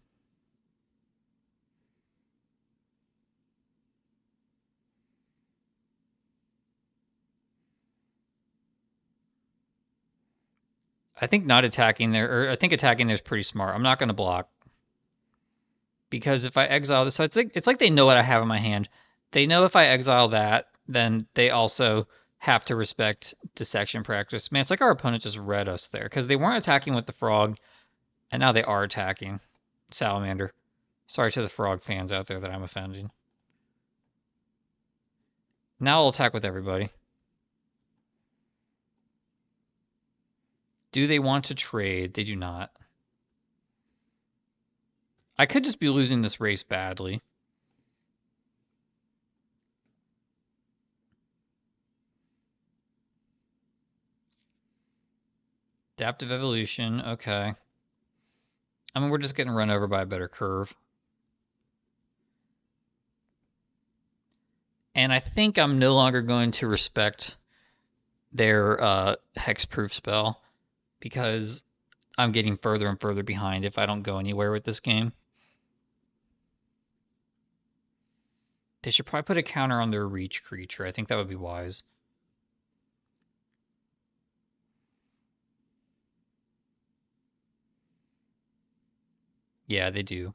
I think not attacking there, or I think attacking there is pretty smart. I'm not going to block. Because if I exile this, so it's like they know what I have in my hand. They know if I exile that, then they also have to respect dissection practice. Man, it's like our opponent just read us there because they weren't attacking with the frog, and now they are attacking salamander. Sorry to the frog fans out there that I'm offending. Now I'll attack with everybody. Do they want to trade? They do not. I could just be losing this race badly. Adaptive evolution, okay. I mean, we're just getting run over by a better curve. And I think I'm no longer going to respect their hexproof spell because I'm getting further and further behind if I don't go anywhere with this game. They should probably put a counter on their reach creature. I think that would be wise. Yeah, they do.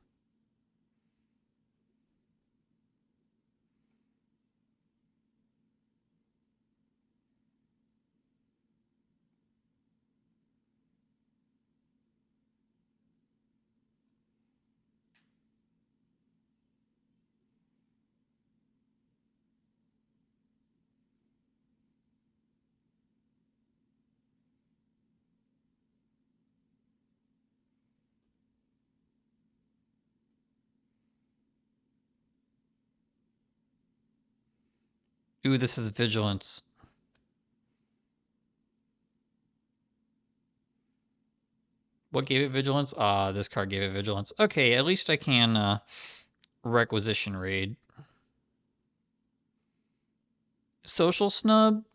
Ooh, this is vigilance. What gave it vigilance? Ah, this card gave it vigilance. Okay, at least I can requisition raid. Social snub?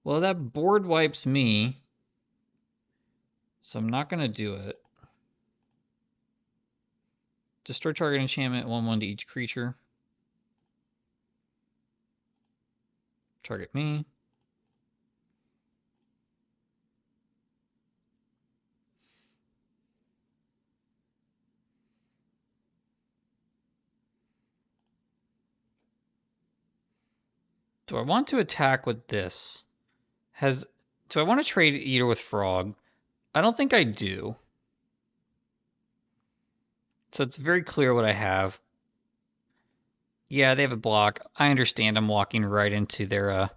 Well, that board wipes me, so I'm not going to do it. Destroy target enchantment, 1/1 to each creature. target me. Do I want to attack with this? Do I want to trade Eater with Frog? I don't think I do. So it's very clear what I have. Yeah, they have a block. I understand I'm walking right into their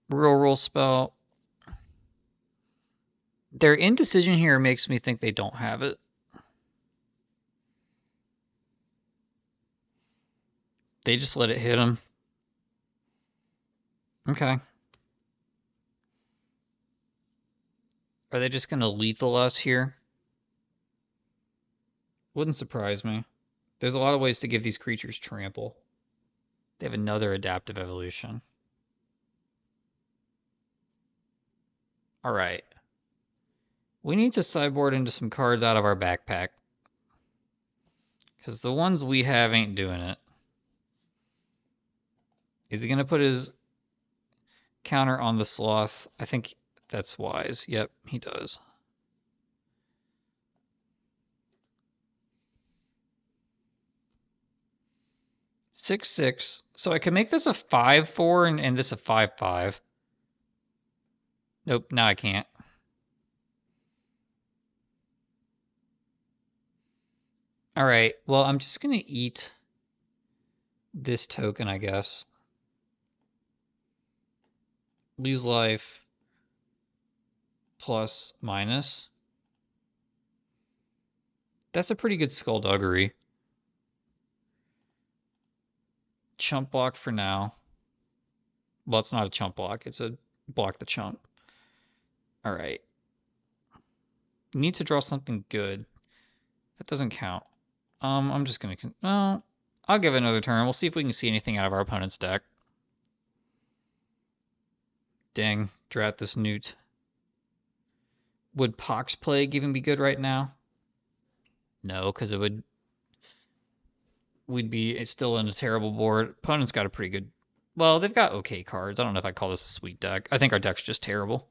Rural spell. Their indecision here makes me think they don't have it. They just let it hit them. Okay. Are they just going to lethal us here? Wouldn't surprise me. There's a lot of ways to give these creatures trample. They have another adaptive evolution. Alright. We need to sideboard into some cards out of our backpack. Because the ones we have ain't doing it. Is he going to put his counter on the sloth? I think that's wise. Yep, he does. Six, 6. So I can make this a 5-4 and this a 5-5. Nope, now I can't. Alright, well, I'm just going to eat this token, I guess. Lose life plus minus. That's a pretty good skullduggery. Chump block for now. Well, it's not a chump block. It's a block the chump. Alright. Need to draw something good. That doesn't count. I'm just going to... No, I'll give it another turn. We'll see if we can see anything out of our opponent's deck. Dang, drat this newt. Would Pox Plague even be good right now? No, because it would... We'd be still in a terrible board. Opponent's got a pretty good... Well, they've got okay cards. I don't know if I call this a sweet deck. I think our deck's just terrible.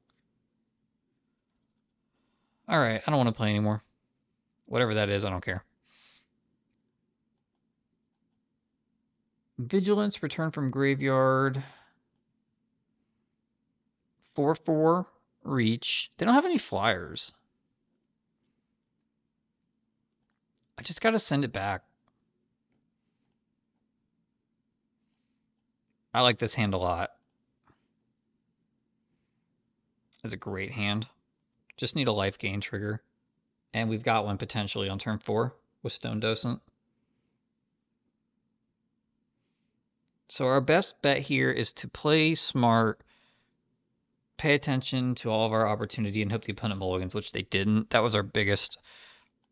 Alright, I don't want to play anymore. Whatever that is, I don't care. Vigilance, return from graveyard. 4-4, reach. They don't have any flyers. I just gotta send it back. I like this hand a lot. It's a great hand. Just need a life gain trigger. And we've got one potentially on turn 4 with Stone Docent. So our best bet here is to play smart, pay attention to all of our opportunity, and hope the opponent mulligans, which they didn't. That was our biggest...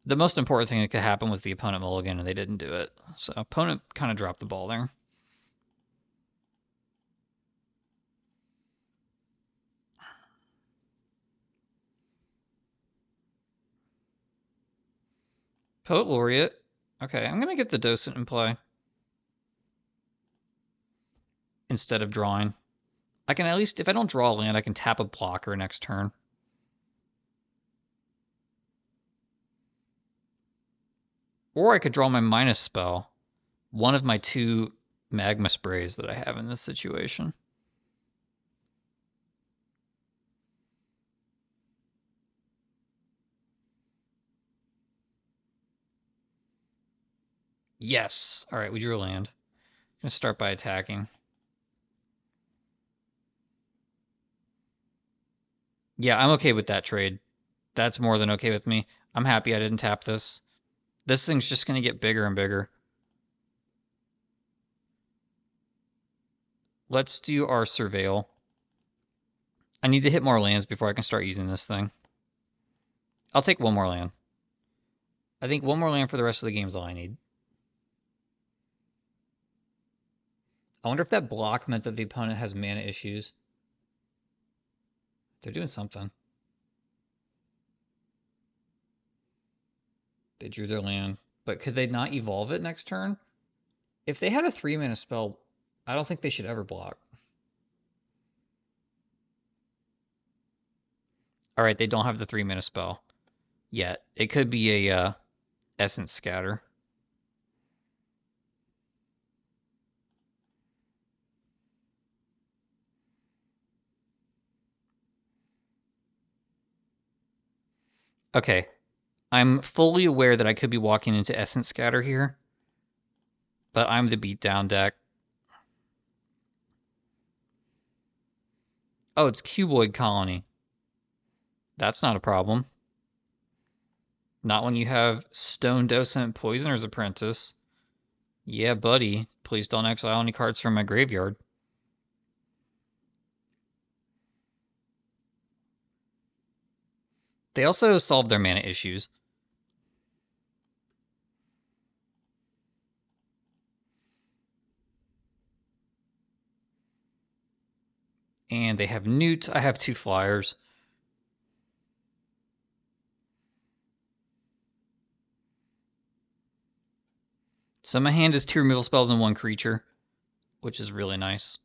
The most important thing that could happen was the opponent mulligan, and they didn't do it. So opponent kind of dropped the ball there. Poet Laureate. Okay, I'm going to get the Docent in play. Instead of drawing. I can at least, if I don't draw a land, I can tap a blocker next turn. Or I could draw my minus spell. One of my 2 magma sprays that I have in this situation. Yes. All right, we drew a land. I'm going to start by attacking. Yeah, I'm okay with that trade. That's more than okay with me. I'm happy I didn't tap this. This thing's just going to get bigger and bigger. Let's do our Surveil. I need to hit more lands before I can start using this thing. I'll take one more land. I think one more land for the rest of the game is all I need. I wonder if that block meant that the opponent has mana issues. They're doing something. They drew their land. But could they not evolve it next turn? If they had a 3-mana spell, I don't think they should ever block. Alright, they don't have the 3-mana spell yet. It could be a Essence Scatter. Okay, I'm fully aware that I could be walking into Essence Scatter here, but I'm the beatdown deck. Oh, it's Cuboid Colony. That's not a problem. Not when you have Stone Docent Poisoner's Apprentice. Yeah, buddy. Please don't exile any cards from my graveyard. They also solve their mana issues. And they have Newt. I have 2 flyers. So my hand is 2 removal spells and 1 creature, which is really nice.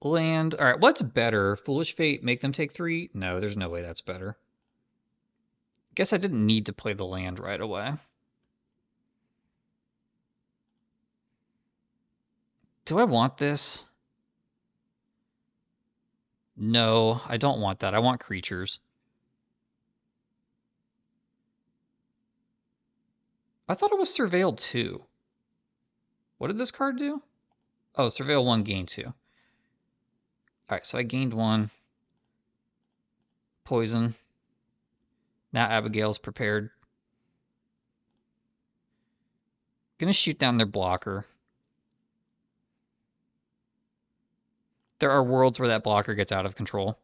Land. All right, what's better? Foolish Fate, make them take 3? No, there's no way that's better. Guess I didn't need to play the land right away. Do I want this? No, I don't want that. I want creatures. I thought it was Surveil 2. What did this card do? Oh, Surveil 1, gain 2. Alright, so I gained 1. Poison. Now Abigail's prepared. Gonna shoot down their blocker. There are worlds where that blocker gets out of control.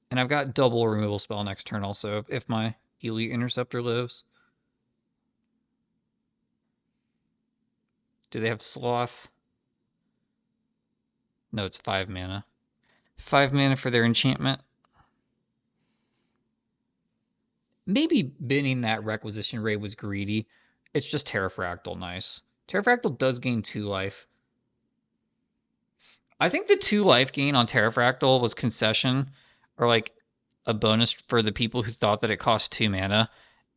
And I've got double removal spell next turn also, if my Elite Interceptor lives. Do they have Sloth? No, it's 5 mana. 5 mana for their enchantment. Maybe binning that Requisition Ray was greedy. It's just Terrafractal nice. Terrafractal does gain 2 life. I think the 2 life gain on Terrafractal was concession, or like a bonus for the people who thought that it cost 2 mana,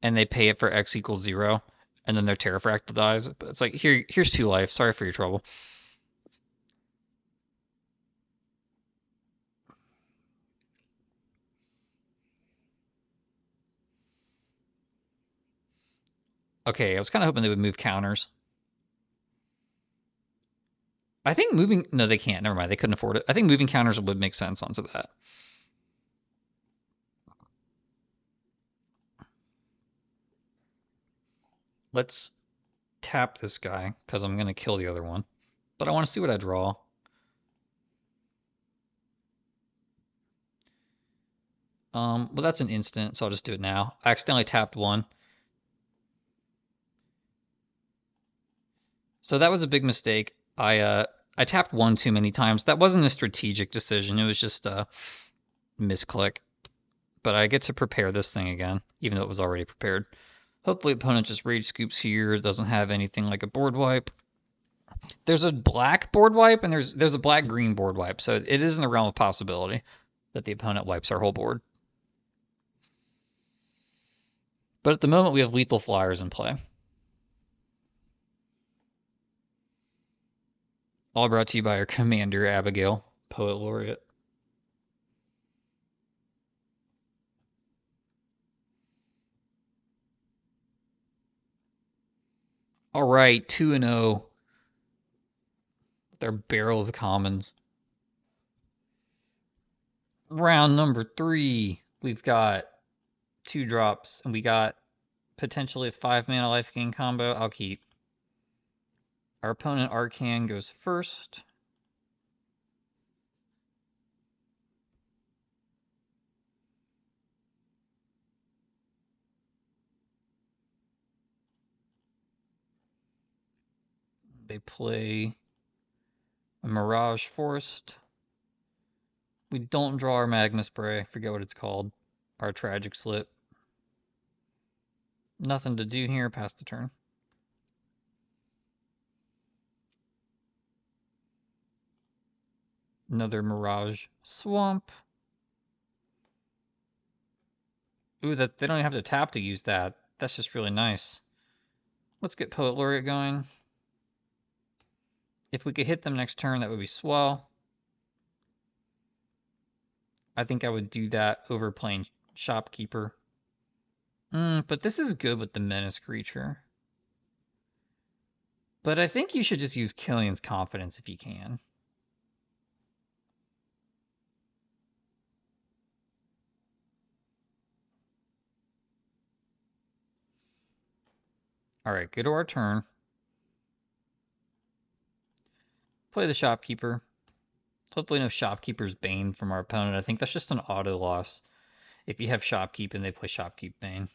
and they pay it for X equals 0, and then their Terrafractal dies. But it's like, here's 2 life. Sorry for your trouble. Okay, I was kind of hoping they would move counters. I think moving... No, they can't. Never mind. They couldn't afford it. I think moving counters would make sense onto that. Let's tap this guy, because I'm going to kill the other one. But I want to see what I draw. Well, that's an instant, so I'll just do it now. I accidentally tapped 1. So that was a big mistake. I tapped 1 too many times. That wasn't a strategic decision. It was just a misclick. But I get to prepare this thing again, even though it was already prepared. Hopefully opponent just rage scoops here, doesn't have anything like a board wipe. There's a black board wipe and there's a black-green board wipe, so it is in the realm of possibility that the opponent wipes our whole board. But at the moment we have lethal flyers in play. All brought to you by our commander, Abigail, Poet Laureate. All right, 2-0. Their barrel of commons. Round number 3. We've got 2 drops, and we got potentially a 5 mana life gain combo. I'll keep. Our opponent Arcan goes first. They play a Mirage Forest. We don't draw our magma spray. I forget what it's called. Our tragic slip. Nothing to do here. Pass the turn. Another Mirage Swamp. Ooh, that they don't even have to tap to use that. That's just really nice. Let's get Poet Laureate going. If we could hit them next turn, that would be swell. I think I would do that over playing Shopkeeper. But this is good with the Menace creature. But I think you should just use Killian's Confidence if you can. Alright, go to our turn. Play the Shopkeeper. Hopefully no Shopkeeper's Bane from our opponent. I think that's just an auto loss. If you have Shopkeep and they play Shopkeep Bane.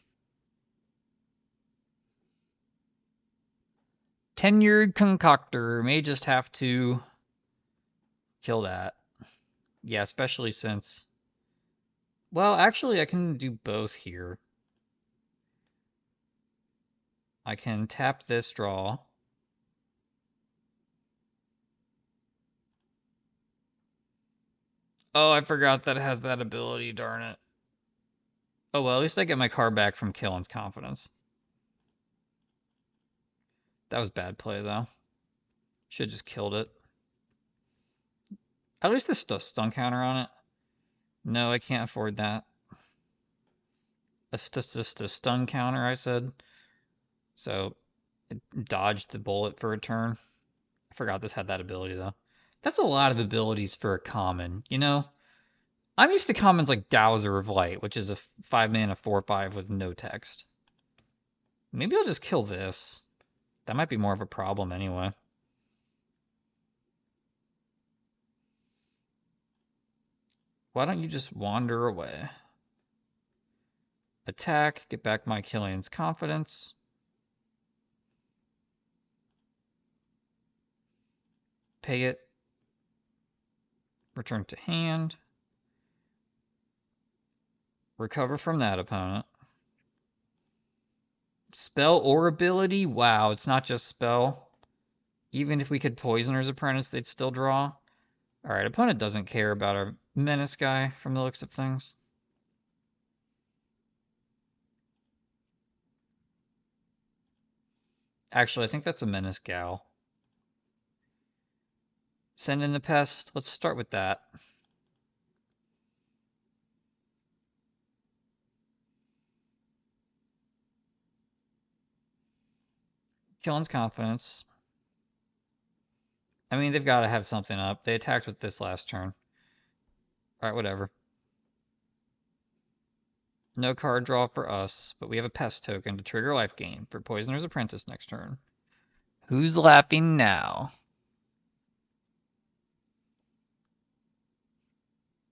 Tenured Concoctor may just have to kill that. Yeah, especially since... Well, actually, I can do both here. I can tap this draw. Oh, I forgot that it has that ability, darn it. Oh, well, at least I get my card back from Killen's Confidence. That was bad play, though. Should've just killed it. At least this stun counter on it. No, I can't afford that. A stun counter, I said. So, it dodged the bullet for a turn. I forgot this had that ability, though. That's a lot of abilities for a common, you know? I'm used to commons like Dowser of Light, which is a 5-mana 4/5 with no text. Maybe I'll just kill this. That might be more of a problem anyway. Why don't you just wander away? Attack, get back my Killian's Confidence. Pay it. Return to hand. Recover from that opponent. Spell or ability? Wow, it's not just spell. Even if we could Poisoner's Apprentice, they'd still draw. Alright, opponent doesn't care about our Menace guy from the looks of things. Actually, I think that's a Menace gal. Send in the Pest. Let's start with that. Killen's Confidence. I mean, they've got to have something up. They attacked with this last turn. Alright, whatever. No card draw for us, but we have a Pest token to trigger life gain for Poisoner's Apprentice next turn. Who's lapping now?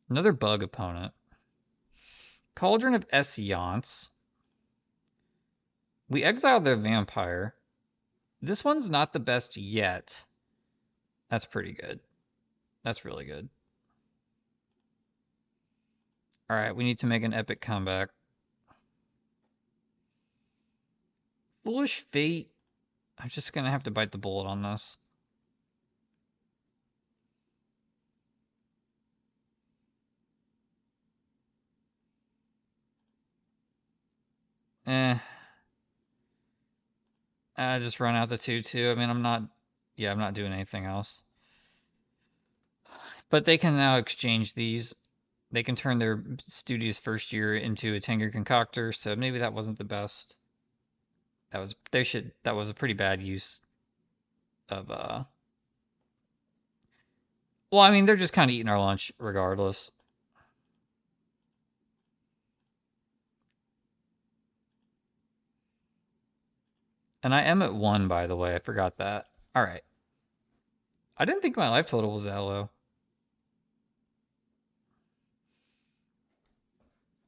Another bug opponent. Cauldron of Esseance. We exiled their vampire. This one's not the best yet. That's pretty good. That's really good. Alright, we need to make an epic comeback. Foolish Fate. I'm just gonna have to bite the bullet on this. I just run out the 2/2. I mean, I'm not doing anything else. But they can now exchange these. They can turn their Studious First Year into a Tenger Concoctor, so maybe that wasn't the best. That was a pretty bad use of well, I mean, they're just kind of eating our lunch regardless. And I am at 1, by the way. I forgot that. All right. I didn't think my life total was that low.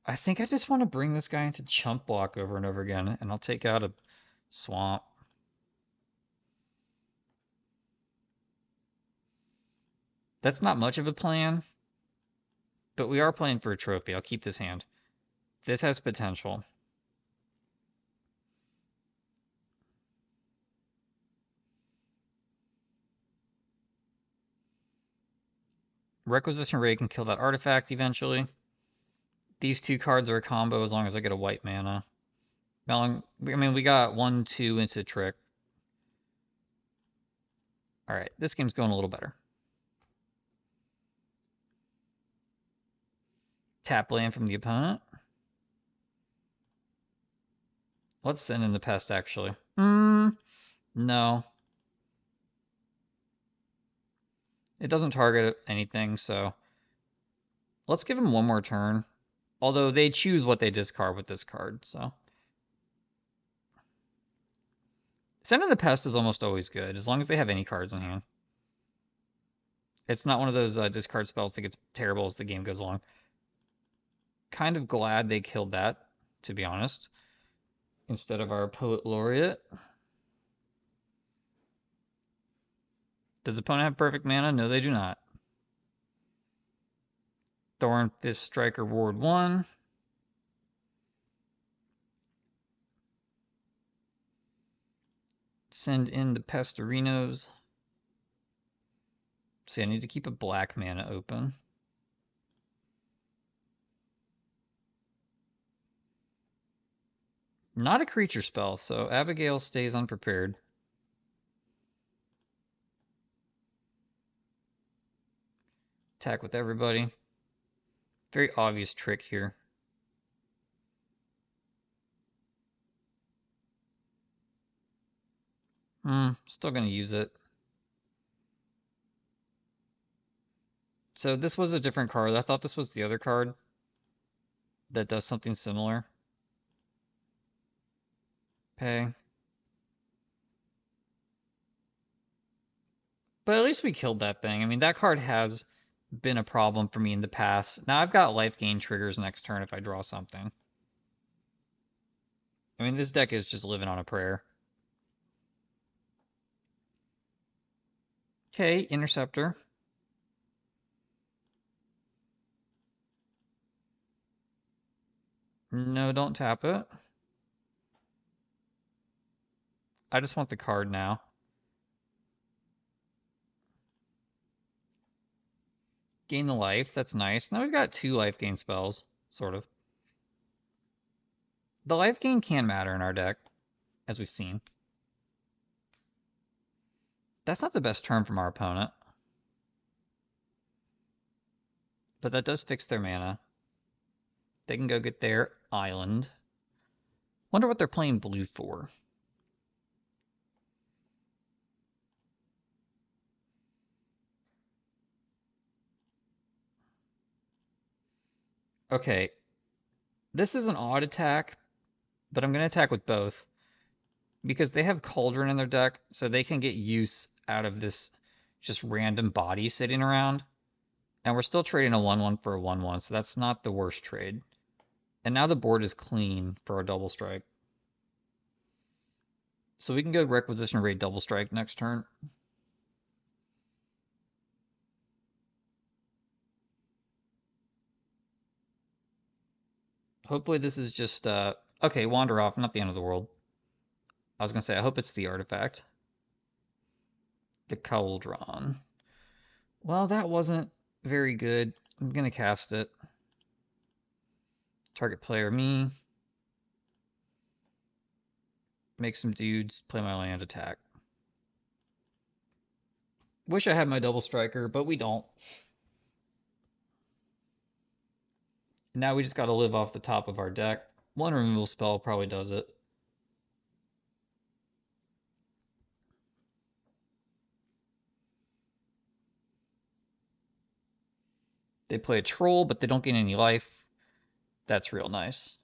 I think I just want to bring this guy into chump block over and over again, and I'll take out a swamp. That's not much of a plan. But we are playing for a trophy. I'll keep this hand. This has potential. Requisition Ray can kill that artifact eventually. These two cards are a combo as long as I get a white mana. I mean, we got 1-2 into Trick. Alright, this game's going a little better. Tap land from the opponent. Let's send in the pest, actually. No. It doesn't target anything, so... Let's give him one more turn. Although they choose what they discard with this card, so... Send in the pest is almost always good, as long as they have any cards in hand. It's not one of those discard spells that gets terrible as the game goes along. Kind of glad they killed that, to be honest, instead of our Poet Laureate. Does the opponent have perfect mana? No, they do not. Thorn Fist Striker Ward 1. Send in the Pesterinos. See, I need to keep a black mana open. Not a creature spell, so Abigail stays unprepared. Attack with everybody. Very obvious trick here. Still gonna use it. So this was a different card. I thought this was the other card that does something similar. Okay. But at least we killed that thing. I mean, that card has been a problem for me in the past. Now I've got life gain triggers next turn if I draw something. I mean, this deck is just living on a prayer. Okay, Interceptor. No, don't tap it. I just want the card now. Gain the life, that's nice. Now we've got 2 life gain spells, sort of. The life gain can matter in our deck, as we've seen. That's not the best turn from our opponent. But that does fix their mana. They can go get their island. Wonder what they're playing blue for. Okay. This is an odd attack, but I'm going to attack with both. Because they have Cauldron in their deck, so they can get use out of this just random body sitting around. And we're still trading a 1-1 for a 1-1, so that's not the worst trade. And now the board is clean for a double strike. So we can go Requisition Raid double strike next turn. Hopefully this is just, okay, Wander Off, not the end of the world. I was going to say, I hope it's the artifact. The Cauldron. Well, that wasn't very good. I'm going to cast it. Target player, me. Make some dudes, play my land, attack. Wish I had my double striker, but we don't. Now we just got to live off the top of our deck. One removal spell probably does it. They play a troll, but they don't gain any life. That's real nice.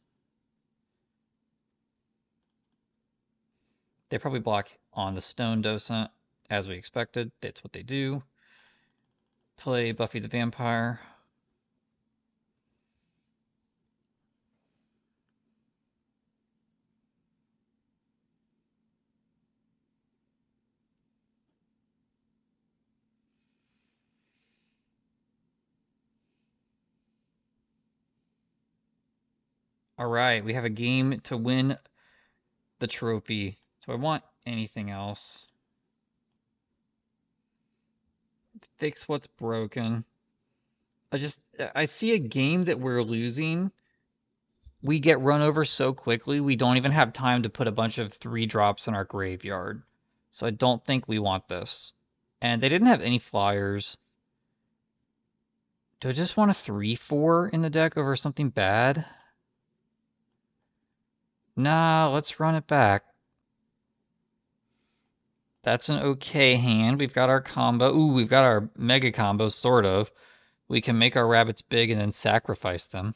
They probably block on the Stone Docent, as we expected. That's what they do. Play Buffy the Vampire. All right, we have a game to win the trophy. Do I want anything else? Fix what's broken. I see a game that we're losing. We get run over so quickly, we don't even have time to put a bunch of 3 drops in our graveyard. So I don't think we want this. And they didn't have any flyers. Do I just want a 3/4 in the deck over something bad? Nah, let's run it back. That's an okay hand. We've got our combo. Ooh, we've got our mega combo, sort of. We can make our rabbits big and then sacrifice them.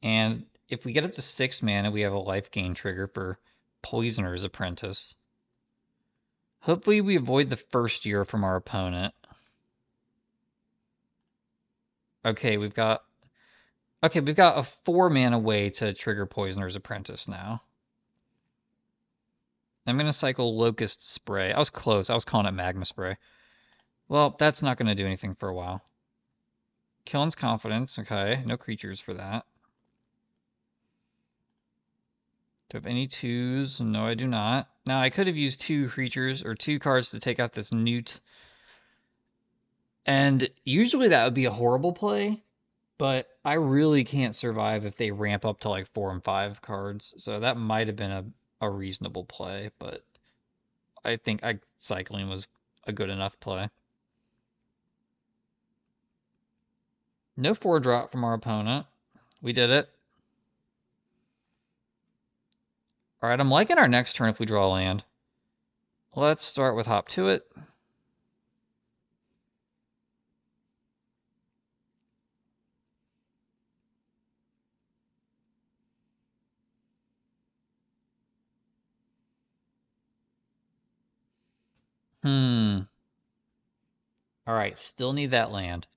And if we get up to 6 mana, we have a life gain trigger for Poisoner's Apprentice. Hopefully we avoid the first year from our opponent. Okay, we've got a 4 mana way to trigger Poisoner's Apprentice now. I'm gonna cycle Locust Spray. I was close. I was calling it Magma Spray. Well, that's not gonna do anything for a while. Killen's Confidence. Okay, no creatures for that. Do I have any 2s? No, I do not. Now, I could have used 2 creatures or 2 cards to take out this Newt. And usually that would be a horrible play, but I really can't survive if they ramp up to like 4 and 5 cards. So that might have been a reasonable play, but I think cycling was a good enough play. No 4-drop from our opponent. We did it. All right, I'm liking our next turn if we draw a land. Let's start with Hop to it. All right, still need that land.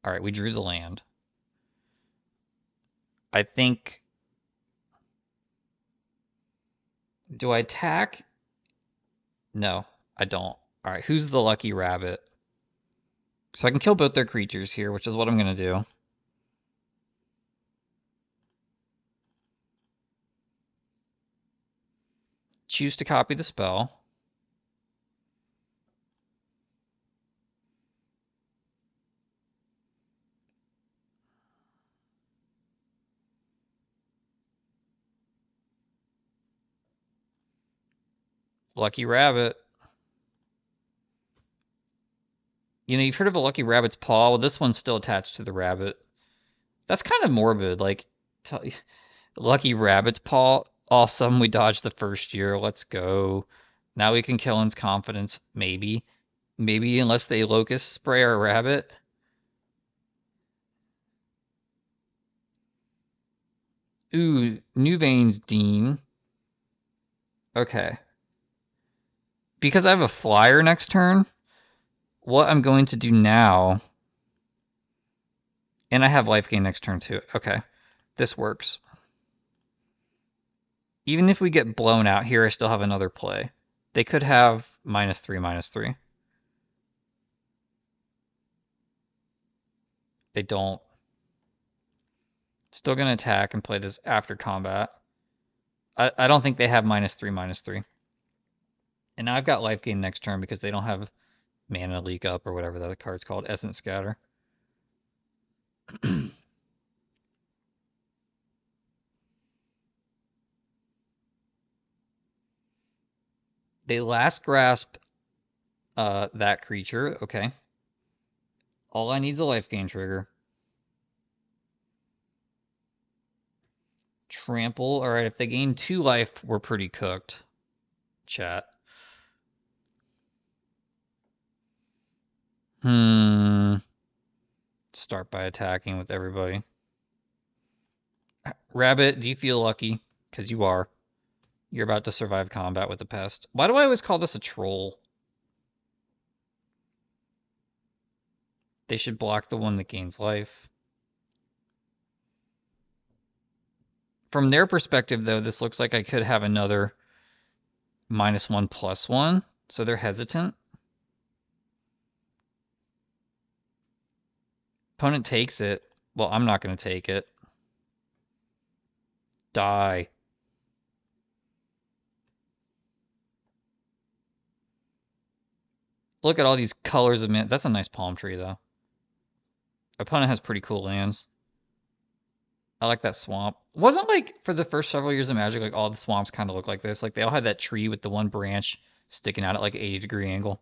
All right, we drew the land. I think... Do I attack? No, I don't. All right, who's the lucky rabbit? So I can kill both their creatures here, which is what I'm going to do. Choose to copy the spell. Lucky rabbit. You know, you've heard of a lucky rabbit's paw. Well, this one's still attached to the rabbit. That's kind of morbid. Like, lucky rabbit's paw. Awesome, we dodged the first year. Let's go. Now we can kill Killen's Confidence. Maybe. Maybe unless they locust spray our rabbit. Ooh, New Veins Dean. Okay. Because I have a flyer next turn, what I'm going to do now... And I have life gain next turn too. Okay. This works. Even if we get blown out here, I still have another play. They could have -3/-3. They don't. Still going to attack and play this after combat. I don't think they have -3/-3. And now I've got life gain next turn because they don't have mana leak up or whatever that card's called, Essence Scatter. They last grasp that creature. Okay. All I need is a life gain trigger. Trample. All right, if they gain 2 life, we're pretty cooked. Chat. Start by attacking with everybody. Rabbit, do you feel lucky? Because you are. You're about to survive combat with a pest. Why do I always call this a troll? They should block the one that gains life. From their perspective, though, this looks like I could have another -1/+1, so they're hesitant. Opponent takes it. Well, I'm not going to take it. Die. Look at all these colors of mint. That's a nice palm tree, though. Opponent has pretty cool lands. I like that swamp. Wasn't like for the first several years of Magic, like all the swamps kind of look like this. Like they all had that tree with the one branch sticking out at like 80-degree angle.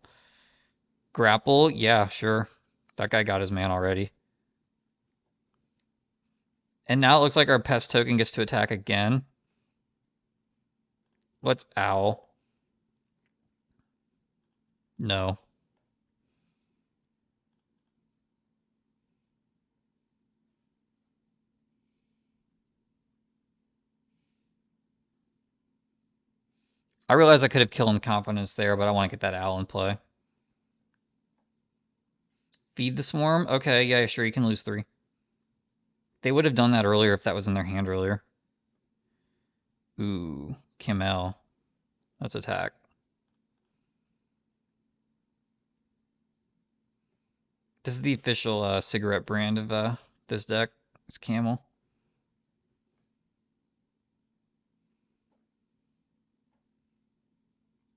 Grapple, yeah, sure. That guy got his man already. And now it looks like our pest token gets to attack again. What's owl? No. I realize I could have killed confidence there, but I want to get that owl in play. Feed the swarm? Okay, yeah, sure, you can lose 3. They would have done that earlier if that was in their hand earlier. Ooh, Kimmel. Let's attack. This is the official cigarette brand of this deck. It's Camel.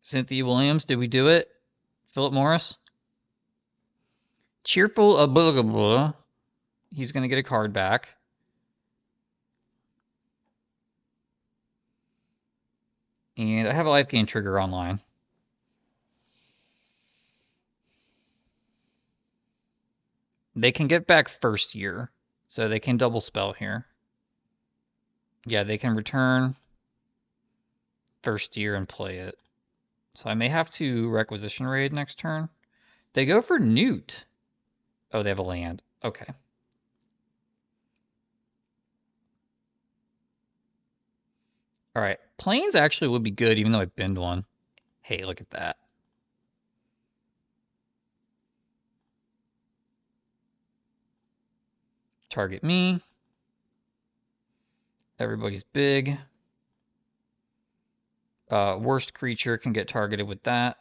Cynthia Williams, did we do it? Philip Morris? Cheerful blah, blah, blah. He's going to get a card back. And I have a life gain trigger online. They can get back first year, so they can double spell here. Yeah, they can return first year and play it. So I may have to requisition raid next turn. They go for Newt. Oh, they have a land. Okay. All right. Plains actually would be good, even though I binned one. Hey, look at that. Target me. Everybody's big. Worst creature can get targeted with that.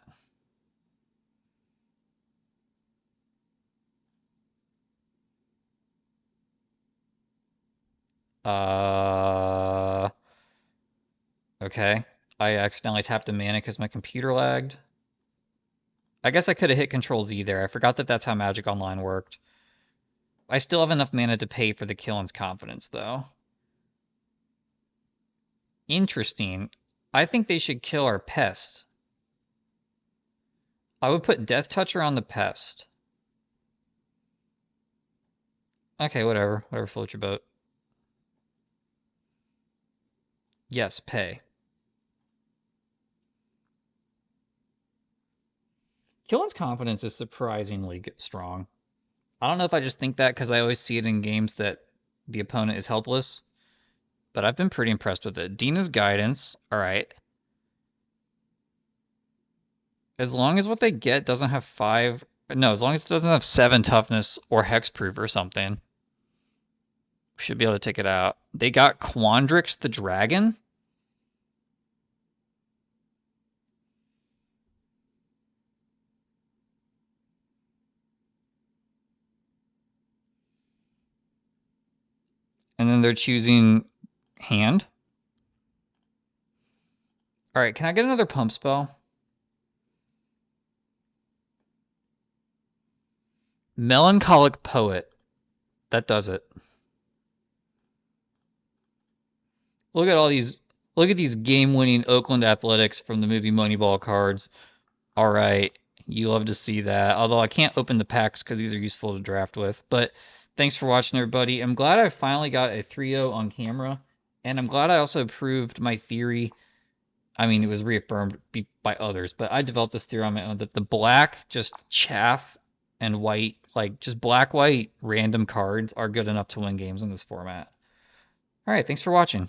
Okay. I accidentally tapped a mana because my computer lagged. I guess I could have hit Control Z there. I forgot that that's how Magic Online worked. I still have enough mana to pay for the Killen's Confidence, though. Interesting. I think they should kill our pest. I would put Death Toucher on the pest. Okay, whatever. Whatever floats your boat. Yes, pay. Killen's Confidence is surprisingly strong. I don't know if I just think that because I always see it in games that the opponent is helpless, but I've been pretty impressed with it. Dina's Guidance, all right. As long as what they get doesn't have 5... No, as long as it doesn't have 7 toughness or hexproof or something, we should be able to take it out. They got Quandrix the Dragon. And then they're choosing hand. All right, can I get another pump spell? Melancholic Poet. That does it. Look at all these. Look at these game-winning Oakland Athletics from the movie Moneyball cards. All right, you love to see that. Although I can't open the packs because these are useful to draft with. But thanks for watching, everybody. I'm glad I finally got a 3-0 on camera, and I'm glad I also proved my theory. I mean, it was reaffirmed by others, but I developed this theory on my own that the black, just chaff, and white, like just black-white random cards are good enough to win games in this format. All right, thanks for watching.